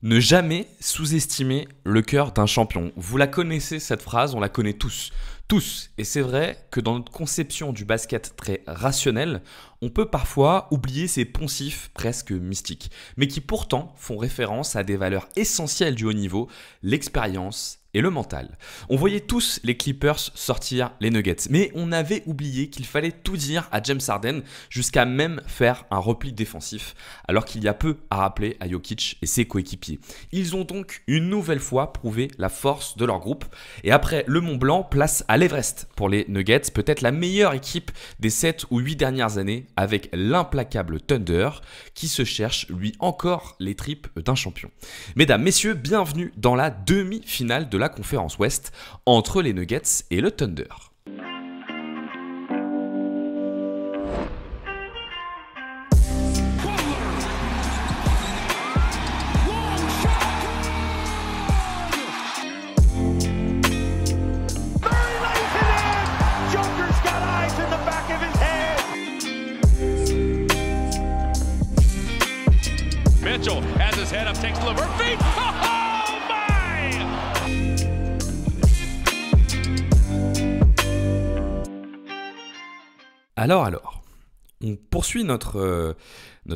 Ne jamais sous-estimer le cœur d'un champion. Vous la connaissez cette phrase, on la connaît tous. Tous. Et c'est vrai que dans notre conception du basket très rationnel, on peut parfois oublier ces poncifs presque mystiques, mais qui pourtant font référence à des valeurs essentielles du haut niveau, l'expérience et le mental. On voyait tous les Clippers sortir les Nuggets, mais on avait oublié qu'il fallait tout dire à James Harden jusqu'à même faire un repli défensif, alors qu'il y a peu à rappeler à Jokic et ses coéquipiers. Ils ont donc une nouvelle fois prouvé la force de leur groupe, et après le Mont Blanc, place à l'Everest pour les Nuggets, peut-être la meilleure équipe des 7 ou 8 dernières années, avec l'implacable Thunder, qui se cherche lui encore les tripes d'un champion. Mesdames, messieurs, bienvenue dans la demi-finale de la conférence Ouest entre les Nuggets et le Thunder. Mitchell has his head up, takes the lever, feet. Oh my! Alors, on poursuit notre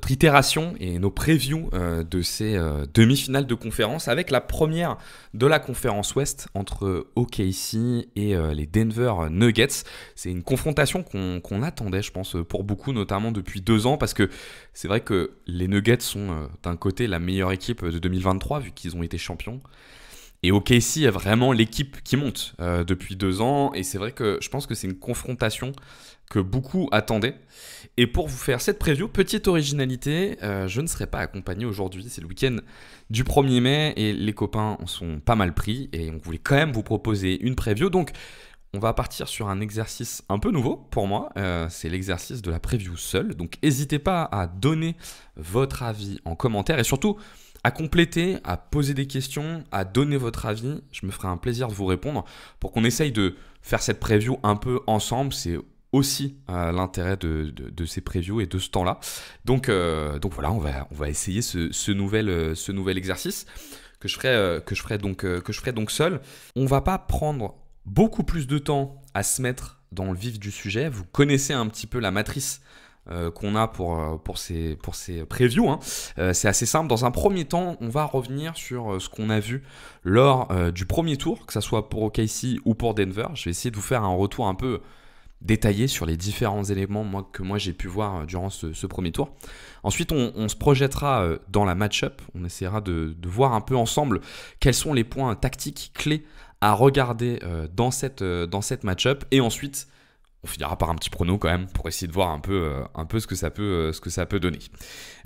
itération et nos previews de ces demi-finales de conférence avec la première de la conférence Ouest entre OKC et les Denver Nuggets. C'est une confrontation qu'on attendait, je pense, pour beaucoup, notamment depuis 2 ans, parce que c'est vrai que les Nuggets sont d'un côté la meilleure équipe de 2023, vu qu'ils ont été champions. Et OKC est vraiment l'équipe qui monte depuis 2 ans. Et c'est vrai que je pense que c'est une confrontation que beaucoup attendaient. Et pour vous faire cette preview, petite originalité, je ne serai pas accompagné aujourd'hui. C'est le week-end du 1er mai et les copains en sont pas mal pris. Et on voulait quand même vous proposer une preview. Donc, on va partir sur un exercice un peu nouveau pour moi. C'est l'exercice de la preview seul. Donc, n'hésitez pas à donner votre avis en commentaire et surtout à compléter, à poser des questions, à donner votre avis. Je me ferai un plaisir de vous répondre pour qu'on essaye de faire cette preview un peu ensemble. C'est aussi l'intérêt de ces previews et de ce temps-là. Donc voilà, on va essayer ce nouvel exercice que je ferai donc seul. On va pas prendre beaucoup plus de temps à se mettre dans le vif du sujet. Vous connaissez un petit peu la matrice qu'on a pour ces previews, hein. C'est assez simple. Dans un premier temps, on va revenir sur ce qu'on a vu lors du premier tour, que ce soit pour OKC ou pour Denver. Je vais essayer de vous faire un retour un peu détaillé sur les différents éléments que moi j'ai pu voir durant ce premier tour. Ensuite, on se projettera dans la match-up. On essaiera de voir un peu ensemble quels sont les points tactiques clés à regarder dans cette match-up. Et ensuite, on finira par un petit prono quand même pour essayer de voir un peu ce que ça peut donner.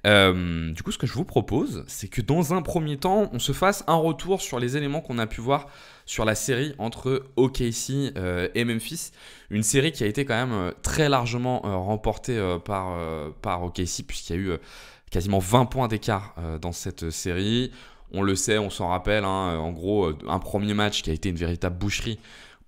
Du coup, ce que je vous propose, c'est que dans un premier temps, on se fasse un retour sur les éléments qu'on a pu voir sur la série entre OKC et Memphis. Une série qui a été quand même très largement remportée par OKC, puisqu'il y a eu quasiment 20 points d'écart dans cette série. On le sait, on s'en rappelle, hein, en gros, un premier match qui a été une véritable boucherie,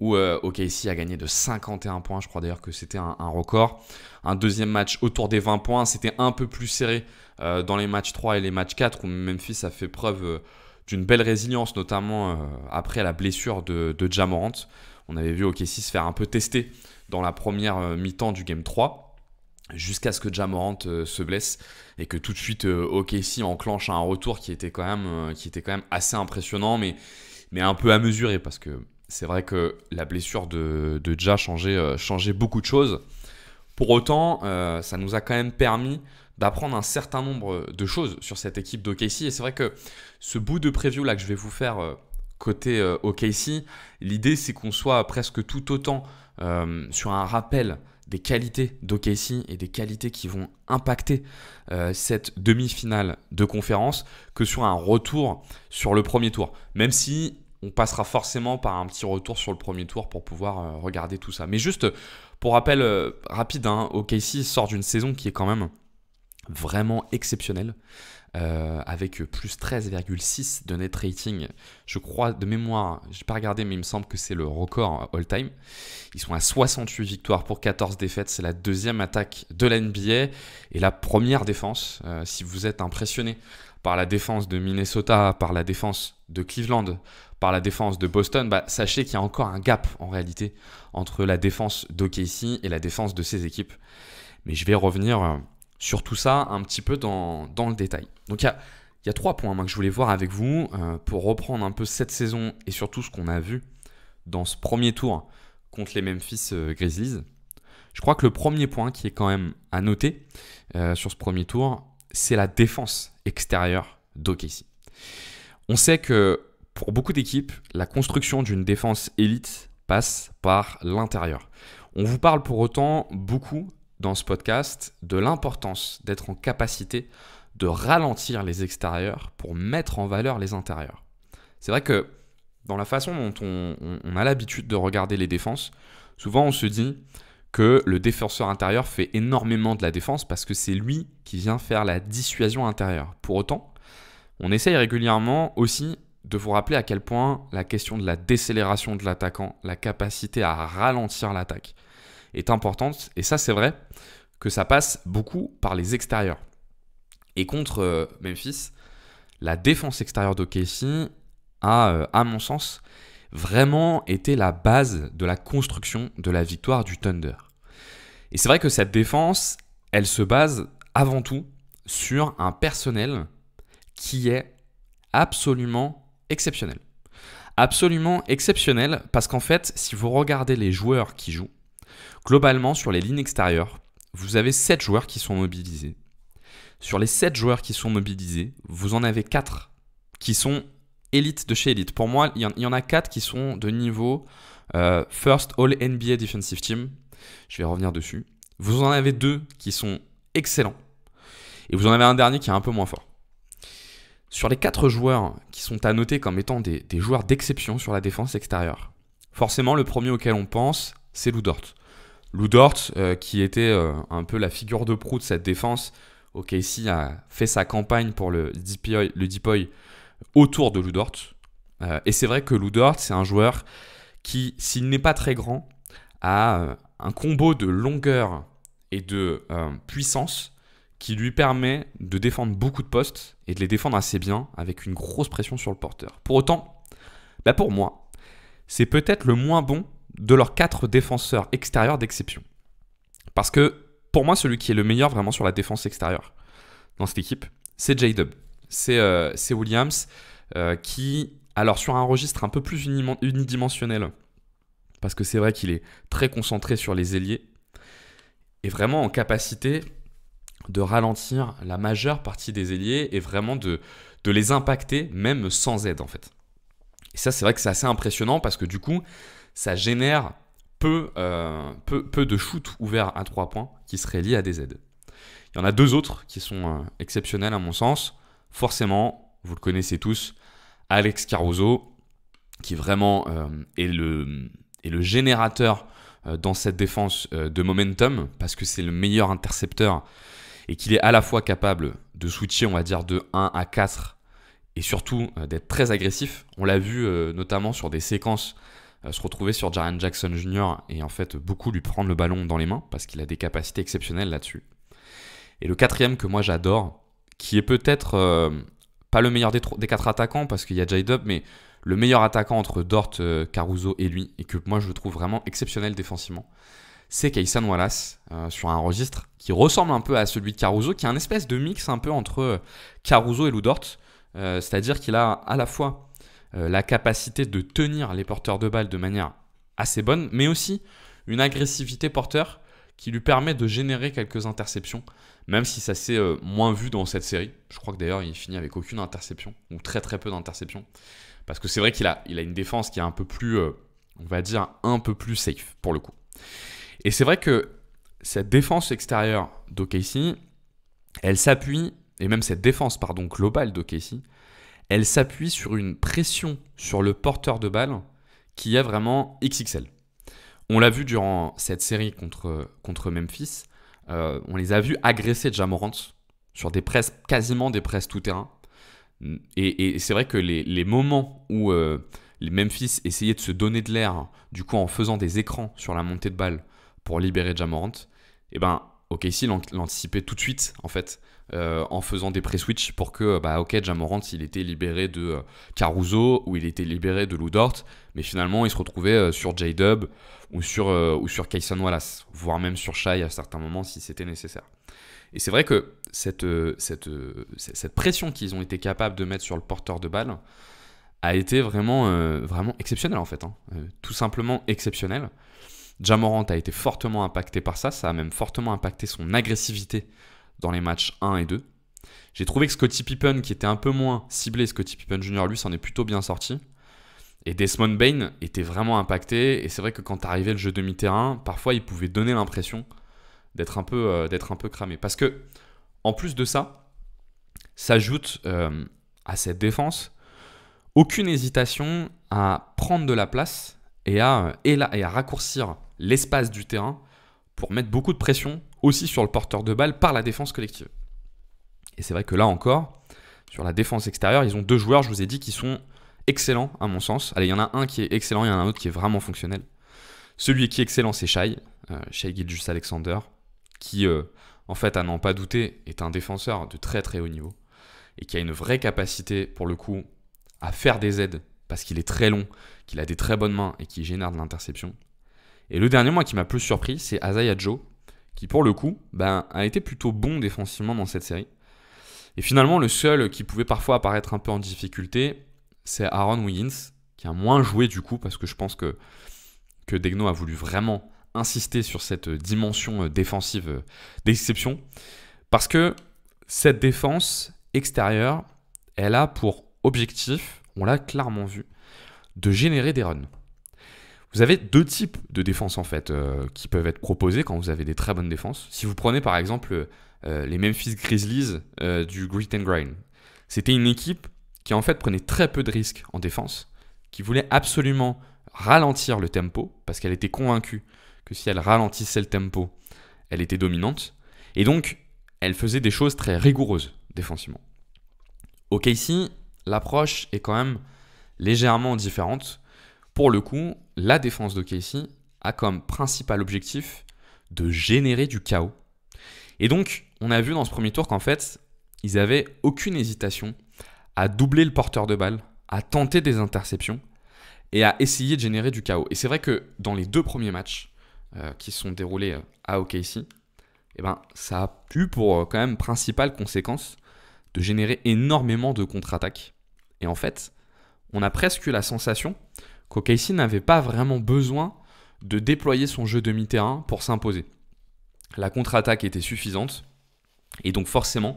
où OKC a gagné de 51 points, je crois d'ailleurs que c'était un record. Un deuxième match autour des 20 points, c'était un peu plus serré dans les matchs 3 et les matchs 4, où Memphis a fait preuve d'une belle résilience, notamment après la blessure de Ja Morant. On avait vu OKC se faire un peu tester dans la première mi-temps du Game 3, jusqu'à ce que Ja Morant se blesse, et que tout de suite OKC enclenche un retour qui était quand même assez impressionnant, mais un peu à mesurer, parce que c'est vrai que la blessure de Ja changeait beaucoup de choses. Pour autant, ça nous a quand même permis d'apprendre un certain nombre de choses sur cette équipe d'OKC. Et c'est vrai que ce bout de preview là que je vais vous faire côté OKC, l'idée c'est qu'on soit presque tout autant sur un rappel des qualités d'OKC et des qualités qui vont impacter cette demi-finale de conférence que sur un retour sur le premier tour. Même si on passera forcément par un petit retour sur le premier tour pour pouvoir regarder tout ça. Mais juste pour rappel rapide, hein, OKC sort d'une saison qui est quand même vraiment exceptionnelle, avec plus 13,6 de net rating. Je crois de mémoire, je n'ai pas regardé, mais il me semble que c'est le record all-time. Ils sont à 68 victoires pour 14 défaites. C'est la deuxième attaque de la NBA et la première défense. Si vous êtes impressionné par la défense de Minnesota, par la défense de Cleveland, par la défense de Boston, sachez qu'il y a encore un gap en réalité entre la défense d'OKC et la défense de ces équipes. Mais je vais revenir sur tout ça un petit peu dans le détail. Donc il y a 3 points que je voulais voir avec vous pour reprendre un peu cette saison et surtout ce qu'on a vu dans ce premier tour contre les Memphis Grizzlies. Je crois que le premier point qui est quand même à noter sur ce premier tour, c'est la défense extérieure d'OKC. On sait que pour beaucoup d'équipes, la construction d'une défense élite passe par l'intérieur. On vous parle pour autant beaucoup dans ce podcast de l'importance d'être en capacité de ralentir les extérieurs pour mettre en valeur les intérieurs. C'est vrai que dans la façon dont on a l'habitude de regarder les défenses, souvent on se dit que le défenseur intérieur fait énormément de la défense parce que c'est lui qui vient faire la dissuasion intérieure. Pour autant, on essaye régulièrement aussi de vous rappeler à quel point la question de la décélération de l'attaquant, la capacité à ralentir l'attaque est importante. Et ça, c'est vrai que ça passe beaucoup par les extérieurs. Et contre Memphis, la défense extérieure d'OKC a, à mon sens, vraiment été la base de la construction de la victoire du Thunder. Et c'est vrai que cette défense, elle se base avant tout sur un personnel qui est absolument exceptionnel. Absolument exceptionnel parce qu'en fait, si vous regardez les joueurs qui jouent, globalement sur les lignes extérieures, vous avez 7 joueurs qui sont mobilisés. Sur les 7 joueurs qui sont mobilisés, vous en avez 4 qui sont élite de chez élite. Pour moi, il y en a 4 qui sont de niveau First All NBA Defensive Team. Je vais revenir dessus. Vous en avez 2 qui sont excellents. Et vous en avez un dernier qui est un peu moins fort. Sur les 4 joueurs qui sont à noter comme étant des joueurs d'exception sur la défense extérieure, forcément, le premier auquel on pense, c'est Lou Dort. Lou Dort, qui était un peu la figure de proue de cette défense. OKC a fait sa campagne pour le DPOY autour de Lou Dort. Et c'est vrai que Lou Dort, c'est un joueur qui, s'il n'est pas très grand, a un combo de longueur et de puissance qui lui permet de défendre beaucoup de postes et de les défendre assez bien avec une grosse pression sur le porteur. Pour autant, pour moi, c'est peut-être le moins bon de leurs 4 défenseurs extérieurs d'exception. Parce que pour moi, celui qui est le meilleur vraiment sur la défense extérieure dans cette équipe, c'est J-Dub. C'est Williams qui, alors sur un registre un peu plus unidimensionnel, parce que c'est vrai qu'il est très concentré sur les ailiers, est vraiment en capacité de ralentir la majeure partie des ailiers et vraiment de les impacter même sans aide en fait. Et ça, c'est vrai que c'est assez impressionnant parce que du coup, ça génère peu de shoots ouverts à 3 points qui seraient liés à des aides. Il y en a 2 autres qui sont exceptionnels à mon sens. Forcément, vous le connaissez tous, Alex Caruso, qui vraiment est le générateur dans cette défense de momentum, parce que c'est le meilleur intercepteur et qu'il est à la fois capable de switcher, on va dire, de 1 à 4 et surtout d'être très agressif. On l'a vu notamment sur des séquences se retrouver sur Jaren Jackson Jr. et en fait beaucoup lui prendre le ballon dans les mains parce qu'il a des capacités exceptionnelles là-dessus. Et le 4e que moi j'adore, qui est peut-être pas le meilleur des 4 attaquants parce qu'il y a J-Dub, mais le meilleur attaquant entre Dort, Caruso et lui, et que moi je le trouve vraiment exceptionnel défensivement, c'est Cason Wallace sur un registre qui ressemble un peu à celui de Caruso, qui est un espèce de mix un peu entre Caruso et Lou Dort, c'est-à-dire qu'il a à la fois la capacité de tenir les porteurs de balles de manière assez bonne, mais aussi une agressivité porteur qui lui permet de générer quelques interceptions, même si ça s'est moins vu dans cette série. Je crois que d'ailleurs il finit avec aucune interception, ou très très peu d'interceptions, parce que c'est vrai qu'il a une défense qui est un peu plus, on va dire, un peu plus safe pour le coup. Et c'est vrai que cette défense extérieure d'OKC, elle s'appuie, et même cette défense globale d'OKC, elle s'appuie sur une pression sur le porteur de balle qui est vraiment XXL. On l'a vu durant cette série contre Memphis, on les a vus agresser Ja Morant sur des presses, quasiment des presses tout-terrain. Et c'est vrai que les moments où les Memphis essayaient de se donner de l'air, du coup en faisant des écrans sur la montée de balle pour libérer Ja Morant, OKC l'anticipait tout de suite, en fait, en faisant des pré-switch pour que, Ja Morant, il était libéré de Caruso ou il était libéré de Lou Dort, mais finalement, il se retrouvait sur J-Dub ou sur Kayson Wallace, voire même sur Shai à certains moments si c'était nécessaire. Et c'est vrai que cette pression qu'ils ont été capables de mettre sur le porteur de balle a été vraiment exceptionnelle, en fait. Tout simplement exceptionnelle. Ja Morant a été fortement impacté par ça. Ça a même fortement impacté son agressivité dans les matchs 1 et 2. J'ai trouvé que Scottie Pippen, qui était un peu moins ciblé, Scottie Pippen Jr., lui, s'en est plutôt bien sorti. Et Desmond Bane était vraiment impacté. Et c'est vrai que quand arrivait le jeu demi-terrain, parfois, il pouvait donner l'impression d'être un peu cramé. Parce que, en plus de ça, s'ajoute à cette défense aucune hésitation à prendre de la place et à raccourcir l'espace du terrain pour mettre beaucoup de pression aussi sur le porteur de balle par la défense collective. Et c'est vrai que là encore, sur la défense extérieure, ils ont 2 joueurs, je vous ai dit, qui sont excellents à mon sens. Allez, il y en a un qui est excellent, il y en a un autre qui est vraiment fonctionnel. Celui qui est excellent, c'est Shai Gilgeous-Alexander, qui, en fait, à n'en pas douter, est un défenseur de très très haut niveau et qui a une vraie capacité, pour le coup, à faire des aides parce qu'il est très long, qu'il a des très bonnes mains et qui génère de l'interception. Et le dernier, moi, qui m'a plus surpris, c'est Isaiah Joe, qui, pour le coup, a été plutôt bon défensivement dans cette série. Et finalement, le seul qui pouvait parfois apparaître un peu en difficulté, c'est Aaron Wiggins, qui a moins joué du coup, parce que je pense que Degno a voulu vraiment insister sur cette dimension défensive d'exception, parce que cette défense extérieure, elle a pour objectif, on l'a clairement vu, de générer des runs. Vous avez 2 types de défense en fait qui peuvent être proposés quand vous avez des très bonnes défenses. Si vous prenez par exemple les Memphis Grizzlies du Grit and Grind, c'était une équipe qui en fait prenait très peu de risques en défense, qui voulait absolument ralentir le tempo parce qu'elle était convaincue que si elle ralentissait le tempo, elle était dominante. Et donc, elle faisait des choses très rigoureuses défensivement. OKC, l'approche est quand même légèrement différente. Pour le coup, la défense d'OKC a comme principal objectif de générer du chaos. Et donc, on a vu dans ce premier tour qu'en fait, ils n'avaient aucune hésitation à doubler le porteur de balle, à tenter des interceptions et à essayer de générer du chaos. Et c'est vrai que dans les 2 premiers matchs qui se sont déroulés à OKC, ça a eu pour quand même principale conséquence de générer énormément de contre-attaques. Et en fait, on a presque eu la sensation qu'OKC n'avait pas vraiment besoin de déployer son jeu demi-terrain pour s'imposer. La contre-attaque était suffisante et donc forcément,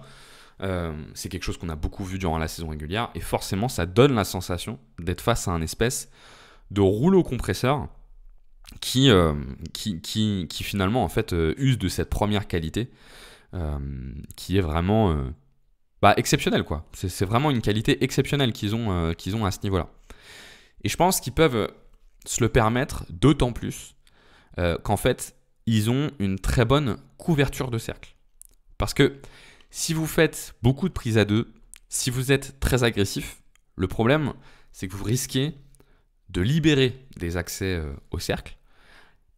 c'est quelque chose qu'on a beaucoup vu durant la saison régulière et forcément, ça donne la sensation d'être face à un espèce de rouleau compresseur qui finalement en fait use de cette première qualité qui est vraiment exceptionnelle quoi. C'est vraiment une qualité exceptionnelle qu'ils ont à ce niveau-là. Et je pense qu'ils peuvent se le permettre d'autant plus qu'en fait, ils ont une très bonne couverture de cercle. Parce que si vous faites beaucoup de prises à 2, si vous êtes très agressif, le problème, c'est que vous risquez de libérer des accès au cercle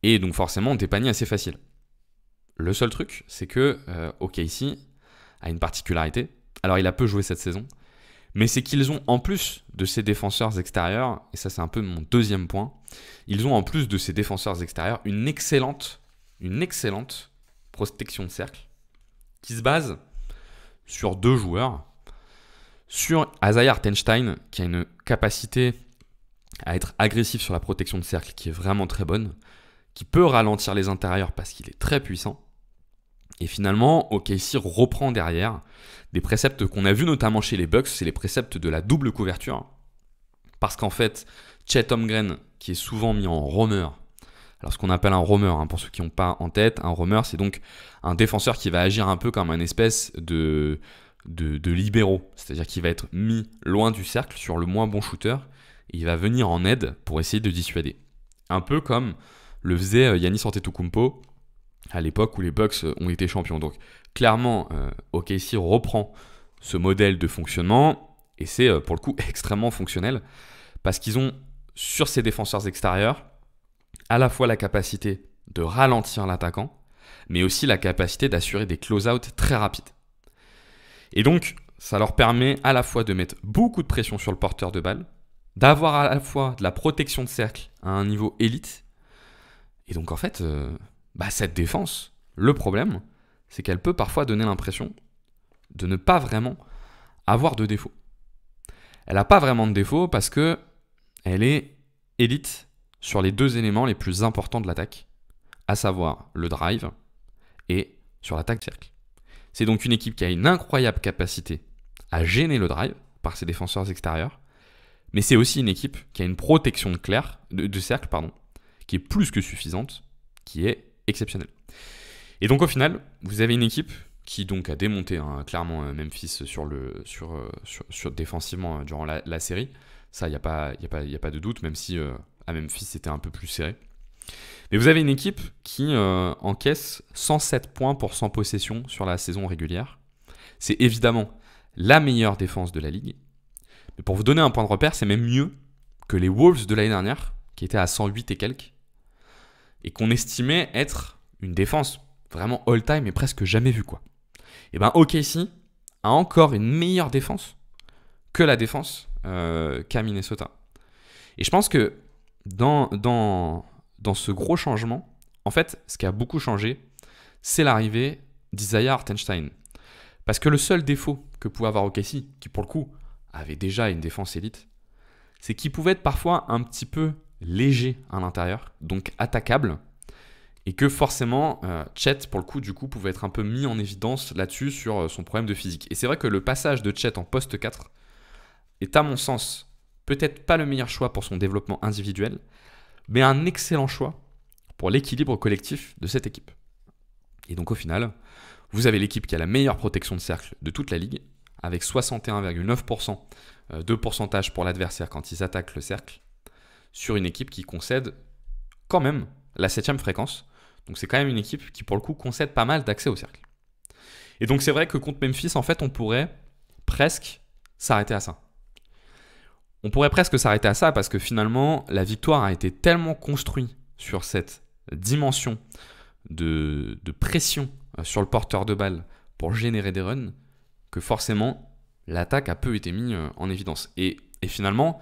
et donc forcément des paniers assez faciles. Le seul truc, c'est que OKC a une particularité. Alors, il a peu joué cette saison, mais c'est qu'ils ont, en plus de ces défenseurs extérieurs, et ça c'est un peu mon deuxième point, ils ont en plus de ces défenseurs extérieurs une excellente protection de cercle qui se base sur 2 joueurs, sur Isaiah Hartenstein qui a une capacité à être agressif sur la protection de cercle qui est vraiment très bonne, qui peut ralentir les intérieurs parce qu'il est très puissant. Et finalement, OKC reprend derrière des préceptes qu'on a vus notamment chez les Bucks, c'est les préceptes de la double couverture. Parce qu'en fait, Chet Holmgren, qui est souvent mis en roamer, alors ce qu'on appelle un roamer, pour ceux qui n'ont pas en tête, un roamer, c'est donc un défenseur qui va agir un peu comme un espèce de libéraux, c'est-à-dire qu'il va être mis loin du cercle sur le moins bon shooter, et il va venir en aide pour essayer de dissuader. Un peu comme le faisait Giannis Antetokounmpo à l'époque où les Bucks ont été champions. Donc clairement, OKC reprend ce modèle de fonctionnement et c'est pour le coup extrêmement fonctionnel parce qu'ils ont sur ces défenseurs extérieurs à la fois la capacité de ralentir l'attaquant, mais aussi la capacité d'assurer des close-out très rapides. Et donc, ça leur permet à la fois de mettre beaucoup de pression sur le porteur de balle, d'avoir à la fois de la protection de cercle à un niveau élite. Et donc en fait, cette défense, le problème, c'est qu'elle peut parfois donner l'impression de ne pas vraiment avoir de défaut. Elle n'a pas vraiment de défaut parce qu'elle est élite sur les deux éléments les plus importants de l'attaque, à savoir le drive et sur l'attaque cercle. C'est donc une équipe qui a une incroyable capacité à gêner le drive par ses défenseurs extérieurs, mais c'est aussi une équipe qui a une protection de cercle qui est plus que suffisante, qui est exceptionnelle. Et donc au final, vous avez une équipe qui donc a démonté clairement Memphis sur défensivement durant la série. Ça, il n'y a pas de doute, même si à Memphis c'était un peu plus serré. Mais vous avez une équipe qui encaisse 107 points pour 100 possessions sur la saison régulière. C'est évidemment la meilleure défense de la ligue. Mais pour vous donner un point de repère, c'est même mieux que les Wolves de l'année dernière, qui étaient à 108 et quelques, et qu'on estimait être une défense vraiment all-time et presque jamais vue, quoi. Et bien OKC a encore une meilleure défense que la défense qu'à Minnesota. Et je pense que dans ce gros changement, en fait, ce qui a beaucoup changé, c'est l'arrivée d'Isaiah Hartenstein. Parce que le seul défaut que pouvait avoir OKC, qui pour le coup avait déjà une défense élite, c'est qu'il pouvait être parfois un petit peu léger à l'intérieur, donc attaquable, et que forcément, Chet, pour le coup, du coup, pouvait être un peu mis en évidence là-dessus sur son problème de physique. Et c'est vrai que le passage de Chet en poste 4 est, à mon sens, peut-être pas le meilleur choix pour son développement individuel, mais un excellent choix pour l'équilibre collectif de cette équipe. Et donc au final, vous avez l'équipe qui a la meilleure protection de cercle de toute la ligue, avec 61,9% de pourcentage pour l'adversaire quand ils attaquent le cercle, sur une équipe qui concède quand même la 7e fréquence. Donc c'est quand même une équipe qui pour le coup concède pas mal d'accès au cercle. Et donc c'est vrai que contre Memphis, en fait, on pourrait presque s'arrêter à ça. On pourrait presque s'arrêter à ça parce que finalement, la victoire a été tellement construite sur cette dimension de pression sur le porteur de balle pour générer des runs que forcément, l'attaque a peu été mise en évidence. Et finalement,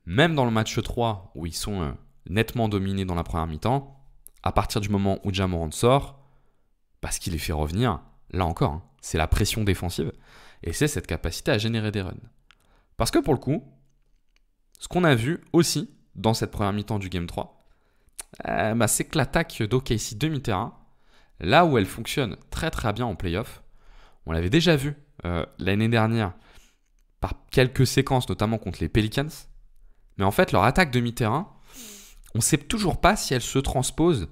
même dans le match 3 où ils sont nettement dominés dans la première mi-temps, à partir du moment où Ja Morant sort, parce qu'il les fait revenir, là encore, c'est la pression défensive et c'est cette capacité à générer des runs. Parce que pour le coup, ce qu'on a vu aussi dans cette première mi-temps du Game 3, c'est que l'attaque d'OKC demi-terrain, là où elle fonctionne très très bien en play-off, on l'avait déjà vu l'année dernière par quelques séquences, notamment contre les Pelicans, mais en fait leur attaque demi-terrain, on ne sait toujours pas si elle se transpose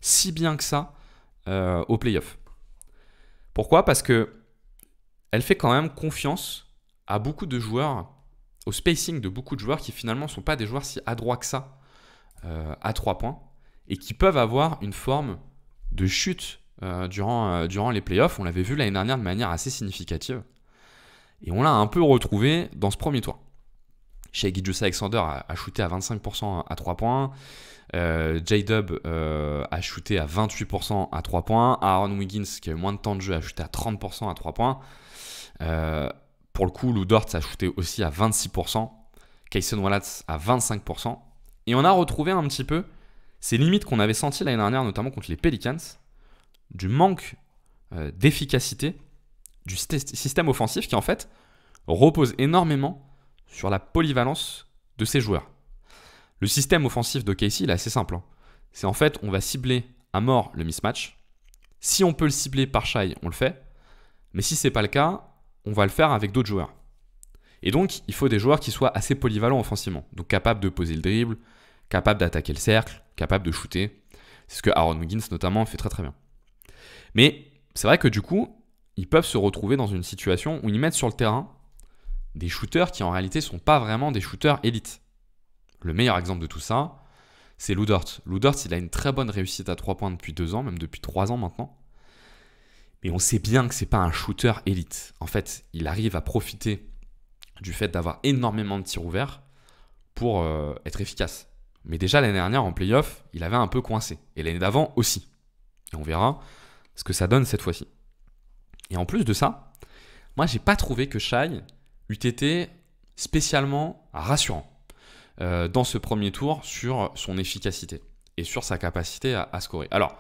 si bien que ça au play-off. Pourquoi ? Parce que elle fait quand même confiance à beaucoup de joueurs, au spacing de beaucoup de joueurs qui finalement ne sont pas des joueurs si adroits que ça à 3 points et qui peuvent avoir une forme de chute durant les playoffs. On l'avait vu l'année dernière de manière assez significative et on l'a un peu retrouvé dans ce premier tour. Shai Gilgeous-Alexander a shooté à 25% à 3 points. J-Dub a shooté à 28% à 3 points. Aaron Wiggins, qui a eu moins de temps de jeu, a shooté à 30% à 3 points. Pour le coup, Lou Dort a shooté aussi à 26%. Cason Wallace à 25%. Et on a retrouvé un petit peu ces limites qu'on avait senties l'année dernière, notamment contre les Pelicans, du manque d'efficacité du système offensif qui en fait repose énormément sur la polyvalence de ses joueurs. Le système offensif de KC, il est assez simple. C'est en fait, on va cibler à mort le mismatch. Si on peut le cibler par Shai, on le fait. Mais si ce n'est pas le cas, on va le faire avec d'autres joueurs. Et donc, il faut des joueurs qui soient assez polyvalents offensivement. Donc, capables de poser le dribble, capables d'attaquer le cercle, capables de shooter. C'est ce que Aaron Wiggins, notamment, fait très très bien. Mais c'est vrai que du coup, ils peuvent se retrouver dans une situation où ils mettent sur le terrain des shooters qui en réalité ne sont pas vraiment des shooters élites. Le meilleur exemple de tout ça, c'est Lou Dort. Lou Dort, il a une très bonne réussite à 3 points depuis 2 ans, même depuis 3 ans maintenant. Mais on sait bien que ce n'est pas un shooter élite. En fait, il arrive à profiter du fait d'avoir énormément de tirs ouverts pour être efficace. Mais déjà l'année dernière en play-off, il avait un peu coincé. Et l'année d'avant aussi. Et on verra, ce que ça donne cette fois-ci. Et en plus de ça, moi, j'ai pas trouvé que Shai eût été spécialement rassurant dans ce premier tour sur son efficacité et sur sa capacité à scorer. Alors,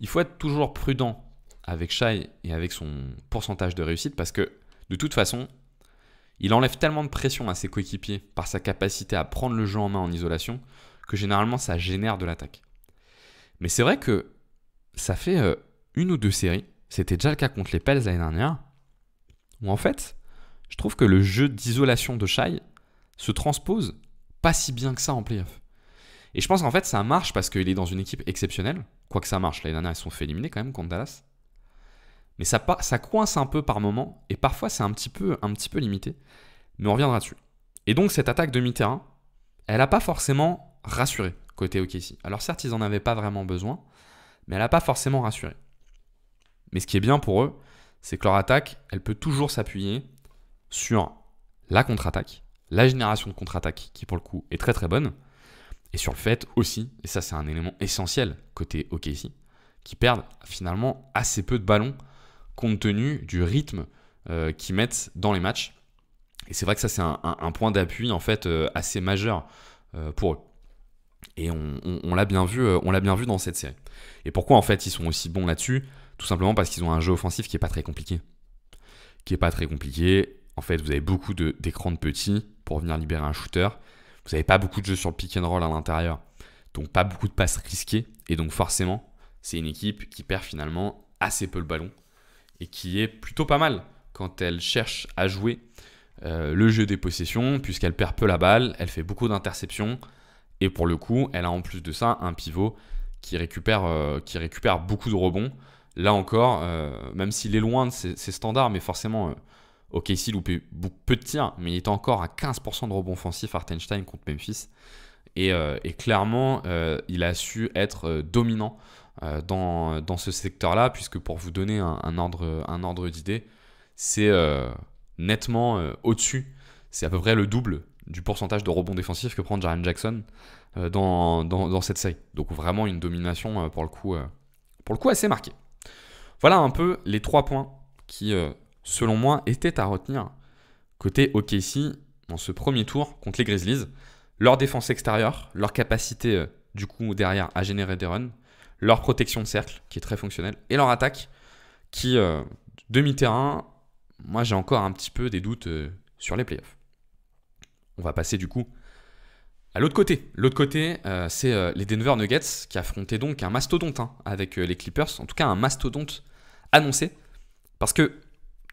il faut être toujours prudent avec Shai et avec son pourcentage de réussite parce que, de toute façon, il enlève tellement de pression à ses coéquipiers par sa capacité à prendre le jeu en main en isolation que généralement, ça génère de l'attaque. Mais c'est vrai que ça fait une ou deux séries, c'était déjà le cas contre les Pels l'année dernière, où en fait, je trouve que le jeu d'isolation de Shai se transpose pas si bien que ça en playoff. Et je pense qu'en fait, ça marche parce qu'il est dans une équipe exceptionnelle. Quoique ça marche, l'année dernière, ils se sont fait éliminer quand même contre Dallas. Mais ça coince un peu par moment, et parfois c'est un petit peu limité. Mais on reviendra dessus. Et donc cette attaque demi-terrain, elle n'a pas forcément rassuré côté OKC. Alors certes, ils n'en avaient pas vraiment besoin, mais elle n'a pas forcément rassuré. Mais ce qui est bien pour eux, c'est que leur attaque, elle peut toujours s'appuyer sur la contre-attaque, la génération de contre-attaque qui pour le coup est très très bonne, et sur le fait aussi, et ça c'est un élément essentiel côté OKC, qui perdent finalement assez peu de ballons compte tenu du rythme qu'ils mettent dans les matchs. Et c'est vrai que ça c'est un point d'appui en fait assez majeur pour eux. Et on l'a bien vu dans cette série. Et pourquoi en fait ils sont aussi bons là-dessus ? Tout simplement parce qu'ils ont un jeu offensif qui n'est pas très compliqué. En fait, vous avez beaucoup d'écrans de petits pour venir libérer un shooter. Vous n'avez pas beaucoup de jeux sur le pick and roll à l'intérieur. Donc pas beaucoup de passes risquées. Et donc forcément, c'est une équipe qui perd finalement assez peu le ballon. Et qui est plutôt pas mal quand elle cherche à jouer le jeu des possessions, puisqu'elle perd peu la balle, elle fait beaucoup d'interceptions. Et pour le coup, elle a en plus de ça un pivot qui récupère beaucoup de rebonds. Là encore, même s'il est loin de ses standards, mais forcément, OKC loupait peu de tirs, mais il était encore à 15% de rebond offensif Hartenstein contre Memphis. Et clairement, il a su être dominant dans ce secteur-là, puisque pour vous donner un ordre d'idée, c'est nettement au-dessus. C'est à peu près le double du pourcentage de rebond défensif que prend Jaren Jackson dans cette série. Donc vraiment une domination pour le coup assez marquée. Voilà un peu les 3 points qui, selon moi, étaient à retenir côté OKC dans ce premier tour contre les Grizzlies. Leur défense extérieure, leur capacité du coup derrière à générer des runs, leur protection de cercle qui est très fonctionnelle, et leur attaque qui, demi-terrain, moi j'ai encore un petit peu des doutes sur les playoffs. On va passer du coup à l'autre côté. L'autre côté, c'est les Denver Nuggets qui affrontaient donc un mastodonte avec les Clippers, en tout cas un mastodonte annoncé, parce que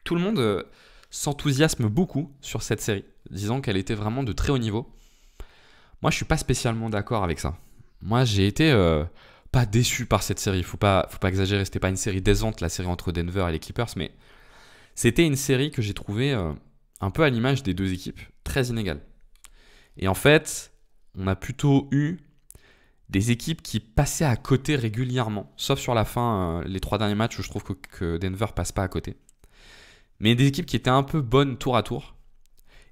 tout le monde s'enthousiasme beaucoup sur cette série, disant qu'elle était vraiment de très haut niveau. Moi, je suis pas spécialement d'accord avec ça. Moi, j'ai été pas déçu par cette série. Faut pas exagérer. C'était pas une série décevante, la série entre Denver et les Clippers, mais c'était une série que j'ai trouvée un peu à l'image des deux équipes, très inégale. Et en fait, on a plutôt eu des équipes qui passaient à côté régulièrement, sauf sur la fin, les 3 derniers matchs où je trouve que Denver passe pas à côté. Mais des équipes qui étaient un peu bonnes tour à tour.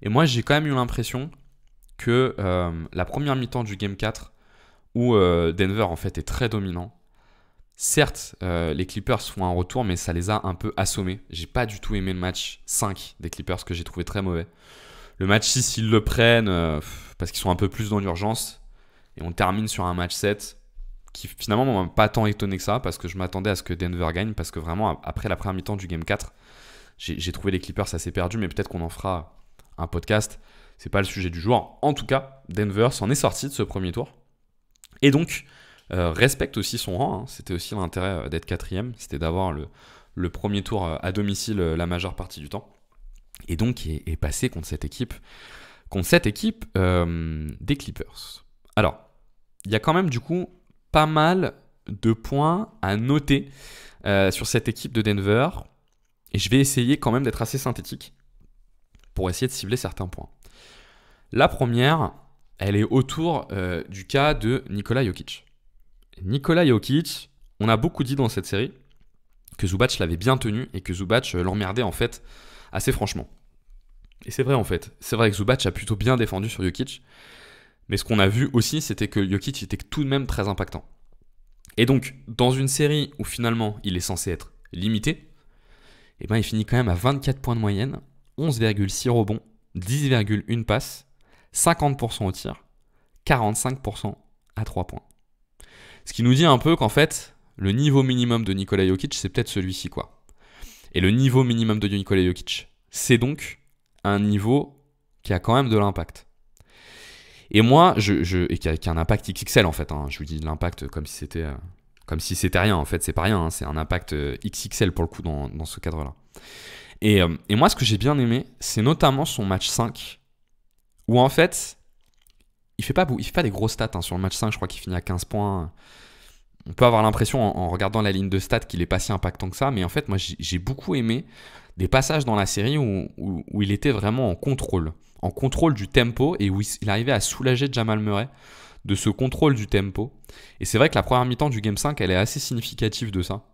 Et moi, j'ai quand même eu l'impression que la première mi-temps du Game 4, où Denver en fait est très dominant, certes, les Clippers font un retour, mais ça les a un peu assommés. J'ai pas du tout aimé le match 5 des Clippers, que j'ai trouvé très mauvais. Le match 6, ils le prennent parce qu'ils sont un peu plus dans l'urgence. Et on termine sur un match 7 qui finalement m'a pas tant étonné que ça, parce que je m'attendais à ce que Denver gagne, parce que vraiment, après la première mi-temps du Game 4, j'ai trouvé les Clippers assez perdus, mais peut-être qu'on en fera un podcast. C'est pas le sujet du jour. En tout cas, Denver s'en est sorti de ce premier tour. Et donc, respecte aussi son rang. C'était aussi l'intérêt d'être 4e. C'était d'avoir le premier tour à domicile la majeure partie du temps. Et donc, est passé contre cette équipe des Clippers. Alors, il y a quand même du coup pas mal de points à noter sur cette équipe de Denver. Et je vais essayer quand même d'être assez synthétique pour essayer de cibler certains points. La première, elle est autour du cas de Nikola Jokic. Nikola Jokic, on a beaucoup dit dans cette série que Zubac l'avait bien tenu et que Zubac l'emmerdait en fait assez franchement. Et c'est vrai en fait. C'est vrai que Zubac a plutôt bien défendu sur Jokic. Mais ce qu'on a vu aussi, c'était que Jokic était tout de même très impactant. Et donc, dans une série où finalement il est censé être limité, eh ben, il finit quand même à 24 points de moyenne, 11,6 rebonds, 10,1 passes, 50% au tir, 45% à 3 points. Ce qui nous dit un peu qu'en fait, le niveau minimum de Nikola Jokic, c'est peut-être celui-ci, quoi. Et le niveau minimum de Nikola Jokic, c'est donc un niveau qui a quand même de l'impact. Et moi, et qui a un impact XXL en fait. Hein. Je vous dis l'impact comme si c'était rien. En fait, c'est pas rien. Hein. C'est un impact XXL pour le coup dans ce cadre-là. Et moi, ce que j'ai bien aimé, c'est notamment son match 5, où en fait, il fait pas des grosses stats. Hein. Sur le match 5, je crois qu'il finit à 15 points. On peut avoir l'impression en regardant la ligne de stats qu'il est pas si impactant que ça. Mais en fait, moi, j'ai beaucoup aimé des passages dans la série où il était vraiment en contrôle du tempo et où il arrivait à soulager Jamal Murray de ce contrôle du tempo. Et c'est vrai que la première mi-temps du Game 5, elle est assez significative de ça,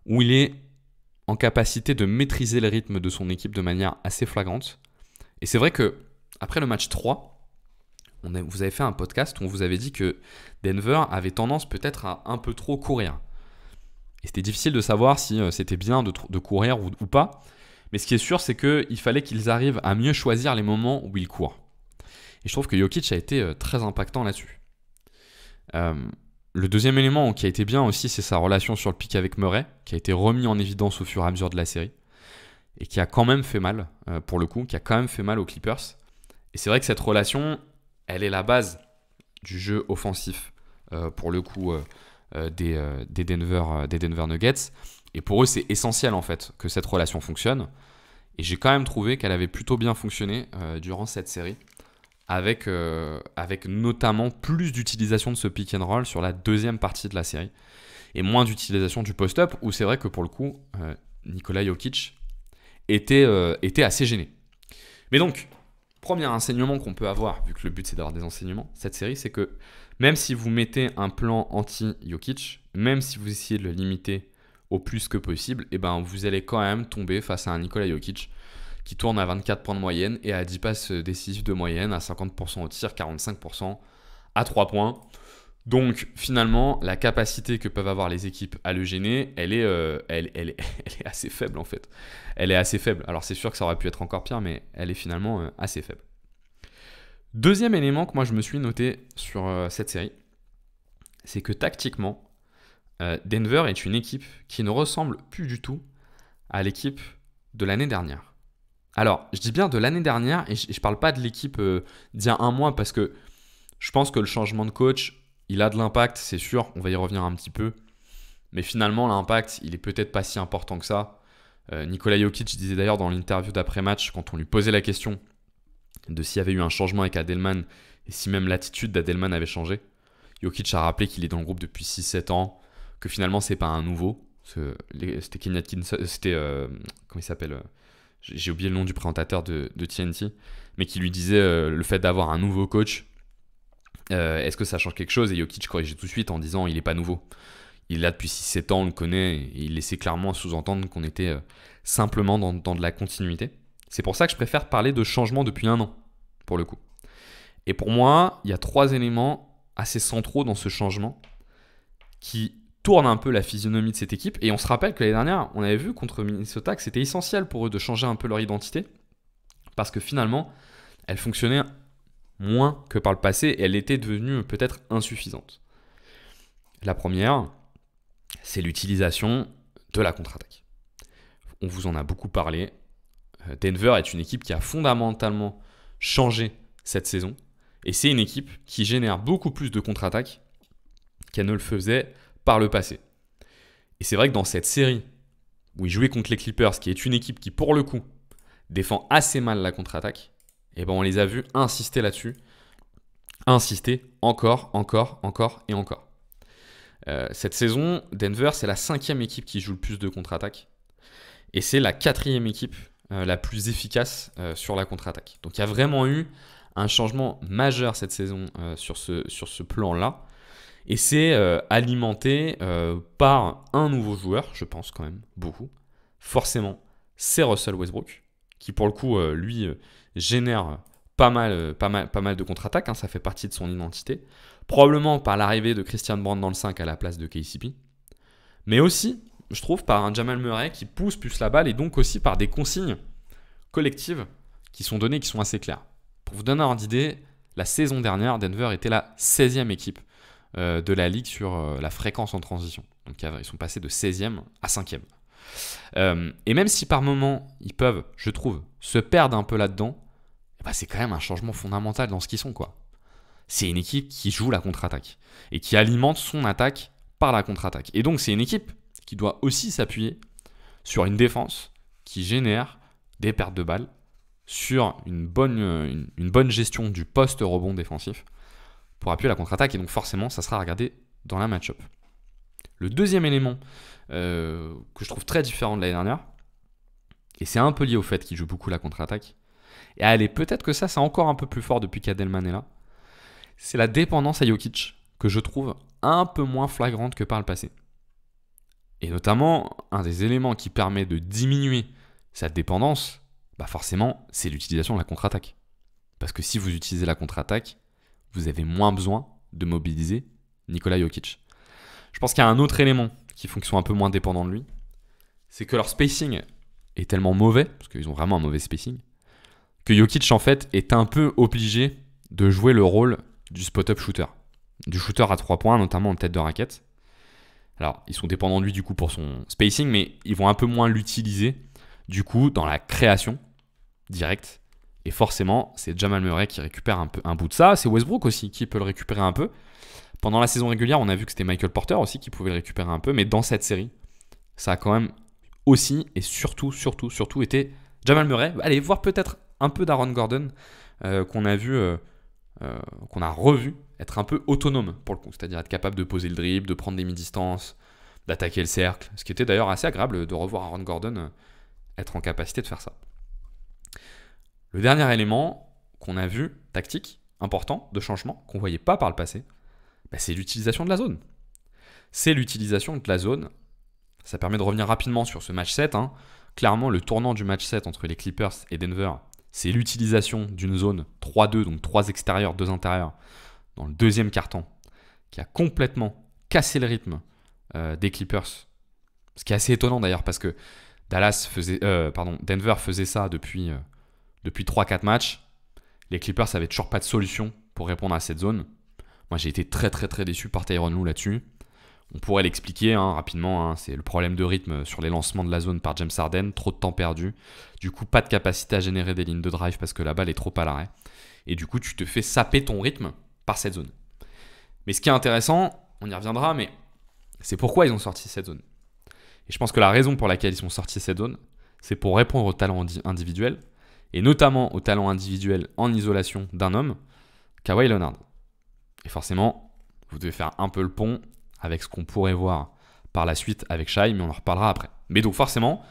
où il est en capacité de maîtriser le rythme de son équipe de manière assez flagrante. Et c'est vrai que après le match 3, vous avez fait un podcast où on vous avait dit que Denver avait tendance peut-être à un peu trop courir. Et c'était difficile de savoir si c'était bien de courir ou pas. Mais ce qui est sûr, c'est qu'il fallait qu'ils arrivent à mieux choisir les moments où ils courent. Et je trouve que Jokic a été très impactant là-dessus. Le deuxième élément qui a été bien aussi, c'est sa relation sur le pick avec Murray, qui a été remis en évidence au fur et à mesure de la série. Et qui a quand même fait mal, pour le coup, qui a quand même fait mal aux Clippers. Et c'est vrai que cette relation, elle est la base du jeu offensif, pour le coup, des Denver Nuggets. Et pour eux, c'est essentiel en fait que cette relation fonctionne. Et j'ai quand même trouvé qu'elle avait plutôt bien fonctionné durant cette série, avec notamment plus d'utilisation de ce pick and roll sur la deuxième partie de la série, et moins d'utilisation du post-up, où c'est vrai que pour le coup, Nikola Jokic était assez gêné. Mais donc, premier enseignement qu'on peut avoir, vu que le but c'est d'avoir des enseignements, cette série, c'est que même si vous mettez un plan anti-Jokic, même si vous essayez de le limiter au plus que possible, et ben vous allez quand même tomber face à un Nikola Jokic qui tourne à 24 points de moyenne et à 10 passes décisives de moyenne, à 50% au tir, 45% à 3 points. Donc finalement, la capacité que peuvent avoir les équipes à le gêner, elle est assez faible en fait. Elle est assez faible. Alors c'est sûr que ça aurait pu être encore pire, mais elle est finalement assez faible. Deuxième élément que moi je me suis noté sur cette série, c'est que tactiquement, Denver est une équipe qui ne ressemble plus du tout à l'équipe de l'année dernière. Alors, je dis bien de l'année dernière et je ne parle pas de l'équipe d'il y a un mois parce que je pense que le changement de coach, il a de l'impact, c'est sûr, on va y revenir un petit peu. Mais finalement, l'impact, il est peut-être pas si important que ça. Nikola Jokic disait d'ailleurs dans l'interview d'après-match, quand on lui posait la question de s'il y avait eu un changement avec Adelman et si même l'attitude d'Adelman avait changé, Jokic a rappelé qu'il est dans le groupe depuis 6-7 ans, que finalement c'est pas un nouveau. C'était Kenny Atkinson, comment il s'appelle, j'ai oublié le nom du présentateur de TNT, mais qui lui disait le fait d'avoir un nouveau coach, est-ce que ça change quelque chose? Et Jokic corrigeait tout de suite en disant il est pas nouveau, il est là depuis 6-7 ans, on le connaît, et il laissait clairement sous-entendre qu'on était simplement dans de la continuité. C'est pour ça que je préfère parler de changement depuis un an, pour le coup. Et pour moi, il y a 3 éléments assez centraux dans ce changement qui tourne un peu la physionomie de cette équipe. Et on se rappelle que l'année dernière, on avait vu contre Minnesota que c'était essentiel pour eux de changer un peu leur identité parce que finalement, elle fonctionnait moins que par le passé et elle était devenue peut-être insuffisante. La première, c'est l'utilisation de la contre-attaque. On vous en a beaucoup parlé. Denver est une équipe qui a fondamentalement changé cette saison et c'est une équipe qui génère beaucoup plus de contre-attaques qu'elle ne le faisait par le passé. Et c'est vrai que dans cette série où ils jouaient contre les Clippers, qui est une équipe qui pour le coup défend assez mal la contre-attaque, et ben on les a vus insister là-dessus, insister encore et encore. Cette saison, Denver c'est la 5e équipe qui joue le plus de contre-attaque et c'est la 4e équipe la plus efficace sur la contre-attaque. Donc il y a vraiment eu un changement majeur cette saison sur ce plan-là. Et c'est alimenté par un nouveau joueur, je pense quand même, beaucoup. Forcément, c'est Russell Westbrook, qui pour le coup, lui, génère pas mal de contre-attaques, hein, ça fait partie de son identité. Probablement par l'arrivée de Christian Brandt dans le 5 à la place de KCP. Mais aussi, je trouve, par un Jamal Murray qui pousse plus la balle et donc aussi par des consignes collectives qui sont données, qui sont assez claires. Pour vous donner un ordre d'idée, la saison dernière, Denver était la 16e équipe de la ligue sur la fréquence en transition. Donc ils sont passés de 16e à 5e. Et même si par moment, ils peuvent, je trouve, se perdre un peu là-dedans, c'est quand même un changement fondamental dans ce qu'ils sont, quoi. C'est une équipe qui joue la contre-attaque et qui alimente son attaque par la contre-attaque. Et donc, c'est une équipe qui doit aussi s'appuyer sur une défense qui génère des pertes de balles, sur une bonne gestion du post-rebond défensif pour appuyer la contre-attaque. Et donc, forcément, ça sera à regarder dans la match-up. Le deuxième élément que je trouve très différent de l'année dernière, et c'est un peu lié au fait qu'il joue beaucoup la contre-attaque, et allez, peut-être que ça, c'est encore un peu plus fort depuis qu'Adelman est là, c'est la dépendance à Jokic, que je trouve un peu moins flagrante que par le passé. Et notamment, un des éléments qui permet de diminuer cette dépendance, forcément, c'est l'utilisation de la contre-attaque. Parce que si vous utilisez la contre-attaque, vous avez moins besoin de mobiliser Nikola Jokic. Je pense qu'il y a un autre élément qui font qu'ils sont un peu moins dépendants de lui, c'est que leur spacing est tellement mauvais, parce qu'ils ont vraiment un mauvais spacing, que Jokic, en fait, est un peu obligé de jouer le rôle du spot-up shooter. Du shooter à 3 points, notamment en tête de raquette. Alors, ils sont dépendants de lui, du coup, pour son spacing, mais ils vont un peu moins l'utiliser, du coup, dans la création directe. Et forcément, c'est Jamal Murray qui récupère un bout de ça. C'est Westbrook aussi qui peut le récupérer un peu. Pendant la saison régulière, on a vu que c'était Michael Porter aussi qui pouvait le récupérer un peu. Mais dans cette série, ça a quand même aussi et surtout été Jamal Murray. Allez, voir peut-être un peu d'Aaron Gordon qu'on a vu, qu'on a revu être un peu autonome pour le coup. C'est-à-dire être capable de poser le dribble, de prendre des mi-distances, d'attaquer le cercle. Ce qui était d'ailleurs assez agréable de revoir Aaron Gordon être en capacité de faire ça. Le dernier élément qu'on a vu, tactique, important, de changement, qu'on ne voyait pas par le passé, c'est l'utilisation de la zone. C'est l'utilisation de la zone. Ça permet de revenir rapidement sur ce match 7. Clairement, le tournant du match 7 entre les Clippers et Denver, c'est l'utilisation d'une zone 3-2, donc 3 extérieurs, 2 intérieurs, dans le deuxième quart-temps, qui a complètement cassé le rythme des Clippers. Ce qui est assez étonnant d'ailleurs, parce que Denver faisait ça depuis 3-4 matchs. Les Clippers n'avaient toujours pas de solution pour répondre à cette zone. Moi, j'ai été très très très déçu par Tyronn Lue là-dessus. On pourrait l'expliquer rapidement. C'est le problème de rythme sur les lancements de la zone par James Harden. Trop de temps perdu. Du coup, pas de capacité à générer des lignes de drive parce que la balle est trop à l'arrêt. Et du coup, tu te fais saper ton rythme par cette zone. Mais ce qui est intéressant, on y reviendra, mais c'est pourquoi ils ont sorti cette zone. Et je pense que la raison pour laquelle ils sont sortis cette zone, c'est pour répondre au talent individuel, et notamment au talent individuel en isolation d'un homme, Kawhi Leonard. Et forcément, vous devez faire un peu le pont avec ce qu'on pourrait voir par la suite avec Shai, mais on en reparlera après. Mais donc forcément,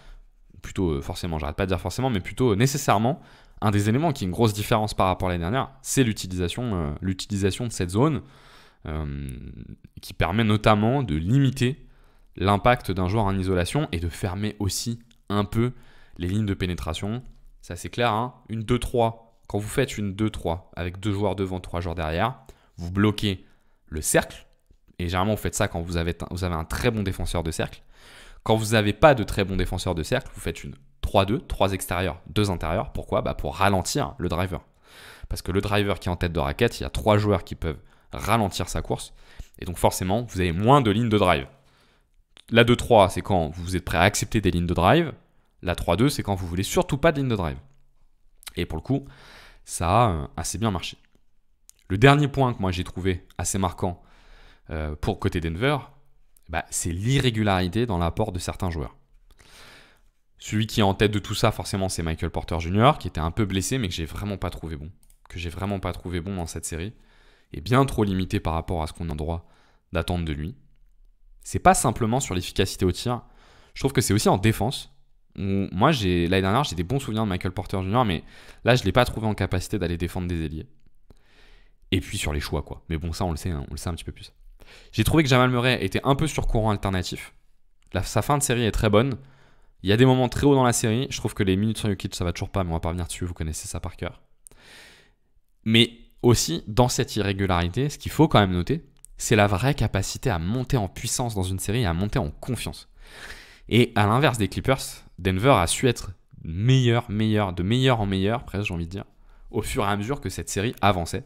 j'arrête pas de dire forcément, mais plutôt nécessairement, un des éléments qui est une grosse différence par rapport à l'année dernière, c'est l'utilisation de cette zone qui permet notamment de limiter l'impact d'un joueur en isolation et de fermer aussi un peu les lignes de pénétration. Ça c'est clair, une 2-3, quand vous faites une 2-3 avec 2 joueurs devant, 3 joueurs derrière, vous bloquez le cercle, et généralement vous faites ça quand vous avez un très bon défenseur de cercle. Quand vous n'avez pas de très bon défenseur de cercle, vous faites une 3-2, 3 extérieurs, 2 intérieurs. Pourquoi ? Pour ralentir le driver. Parce que le driver qui est en tête de raquette, il y a 3 joueurs qui peuvent ralentir sa course, et donc forcément vous avez moins de lignes de drive. La 2-3, c'est quand vous êtes prêt à accepter des lignes de drive. La 3-2, c'est quand vous voulez surtout pas de ligne de drive. Et pour le coup, ça a assez bien marché. Le dernier point que moi j'ai trouvé assez marquant pour côté Denver, c'est l'irrégularité dans l'apport de certains joueurs. Celui qui est en tête de tout ça, forcément, c'est Michael Porter Jr., qui était un peu blessé, mais que j'ai vraiment pas trouvé bon dans cette série, et bien trop limité par rapport à ce qu'on a le droit d'attendre de lui. C'est pas simplement sur l'efficacité au tir, je trouve que c'est aussi en défense. Moi, l'année dernière, j'ai des bons souvenirs de Michael Porter Jr., mais là, je l'ai pas trouvé en capacité d'aller défendre des ailiers. Et puis sur les choix, quoi. Mais bon, ça, on le sait un petit peu plus. J'ai trouvé que Jamal Murray était un peu sur courant alternatif. Sa fin de série est très bonne. Il y a des moments très hauts dans la série. Je trouve que les minutes sur Jokic, ça va toujours pas, mais on va pas revenir dessus, vous connaissez ça par cœur. Mais aussi, dans cette irrégularité, ce qu'il faut quand même noter, c'est la vraie capacité à monter en puissance dans une série et à monter en confiance. Et à l'inverse des Clippers, Denver a su être de meilleur en meilleur, presque j'ai envie de dire, au fur et à mesure que cette série avançait.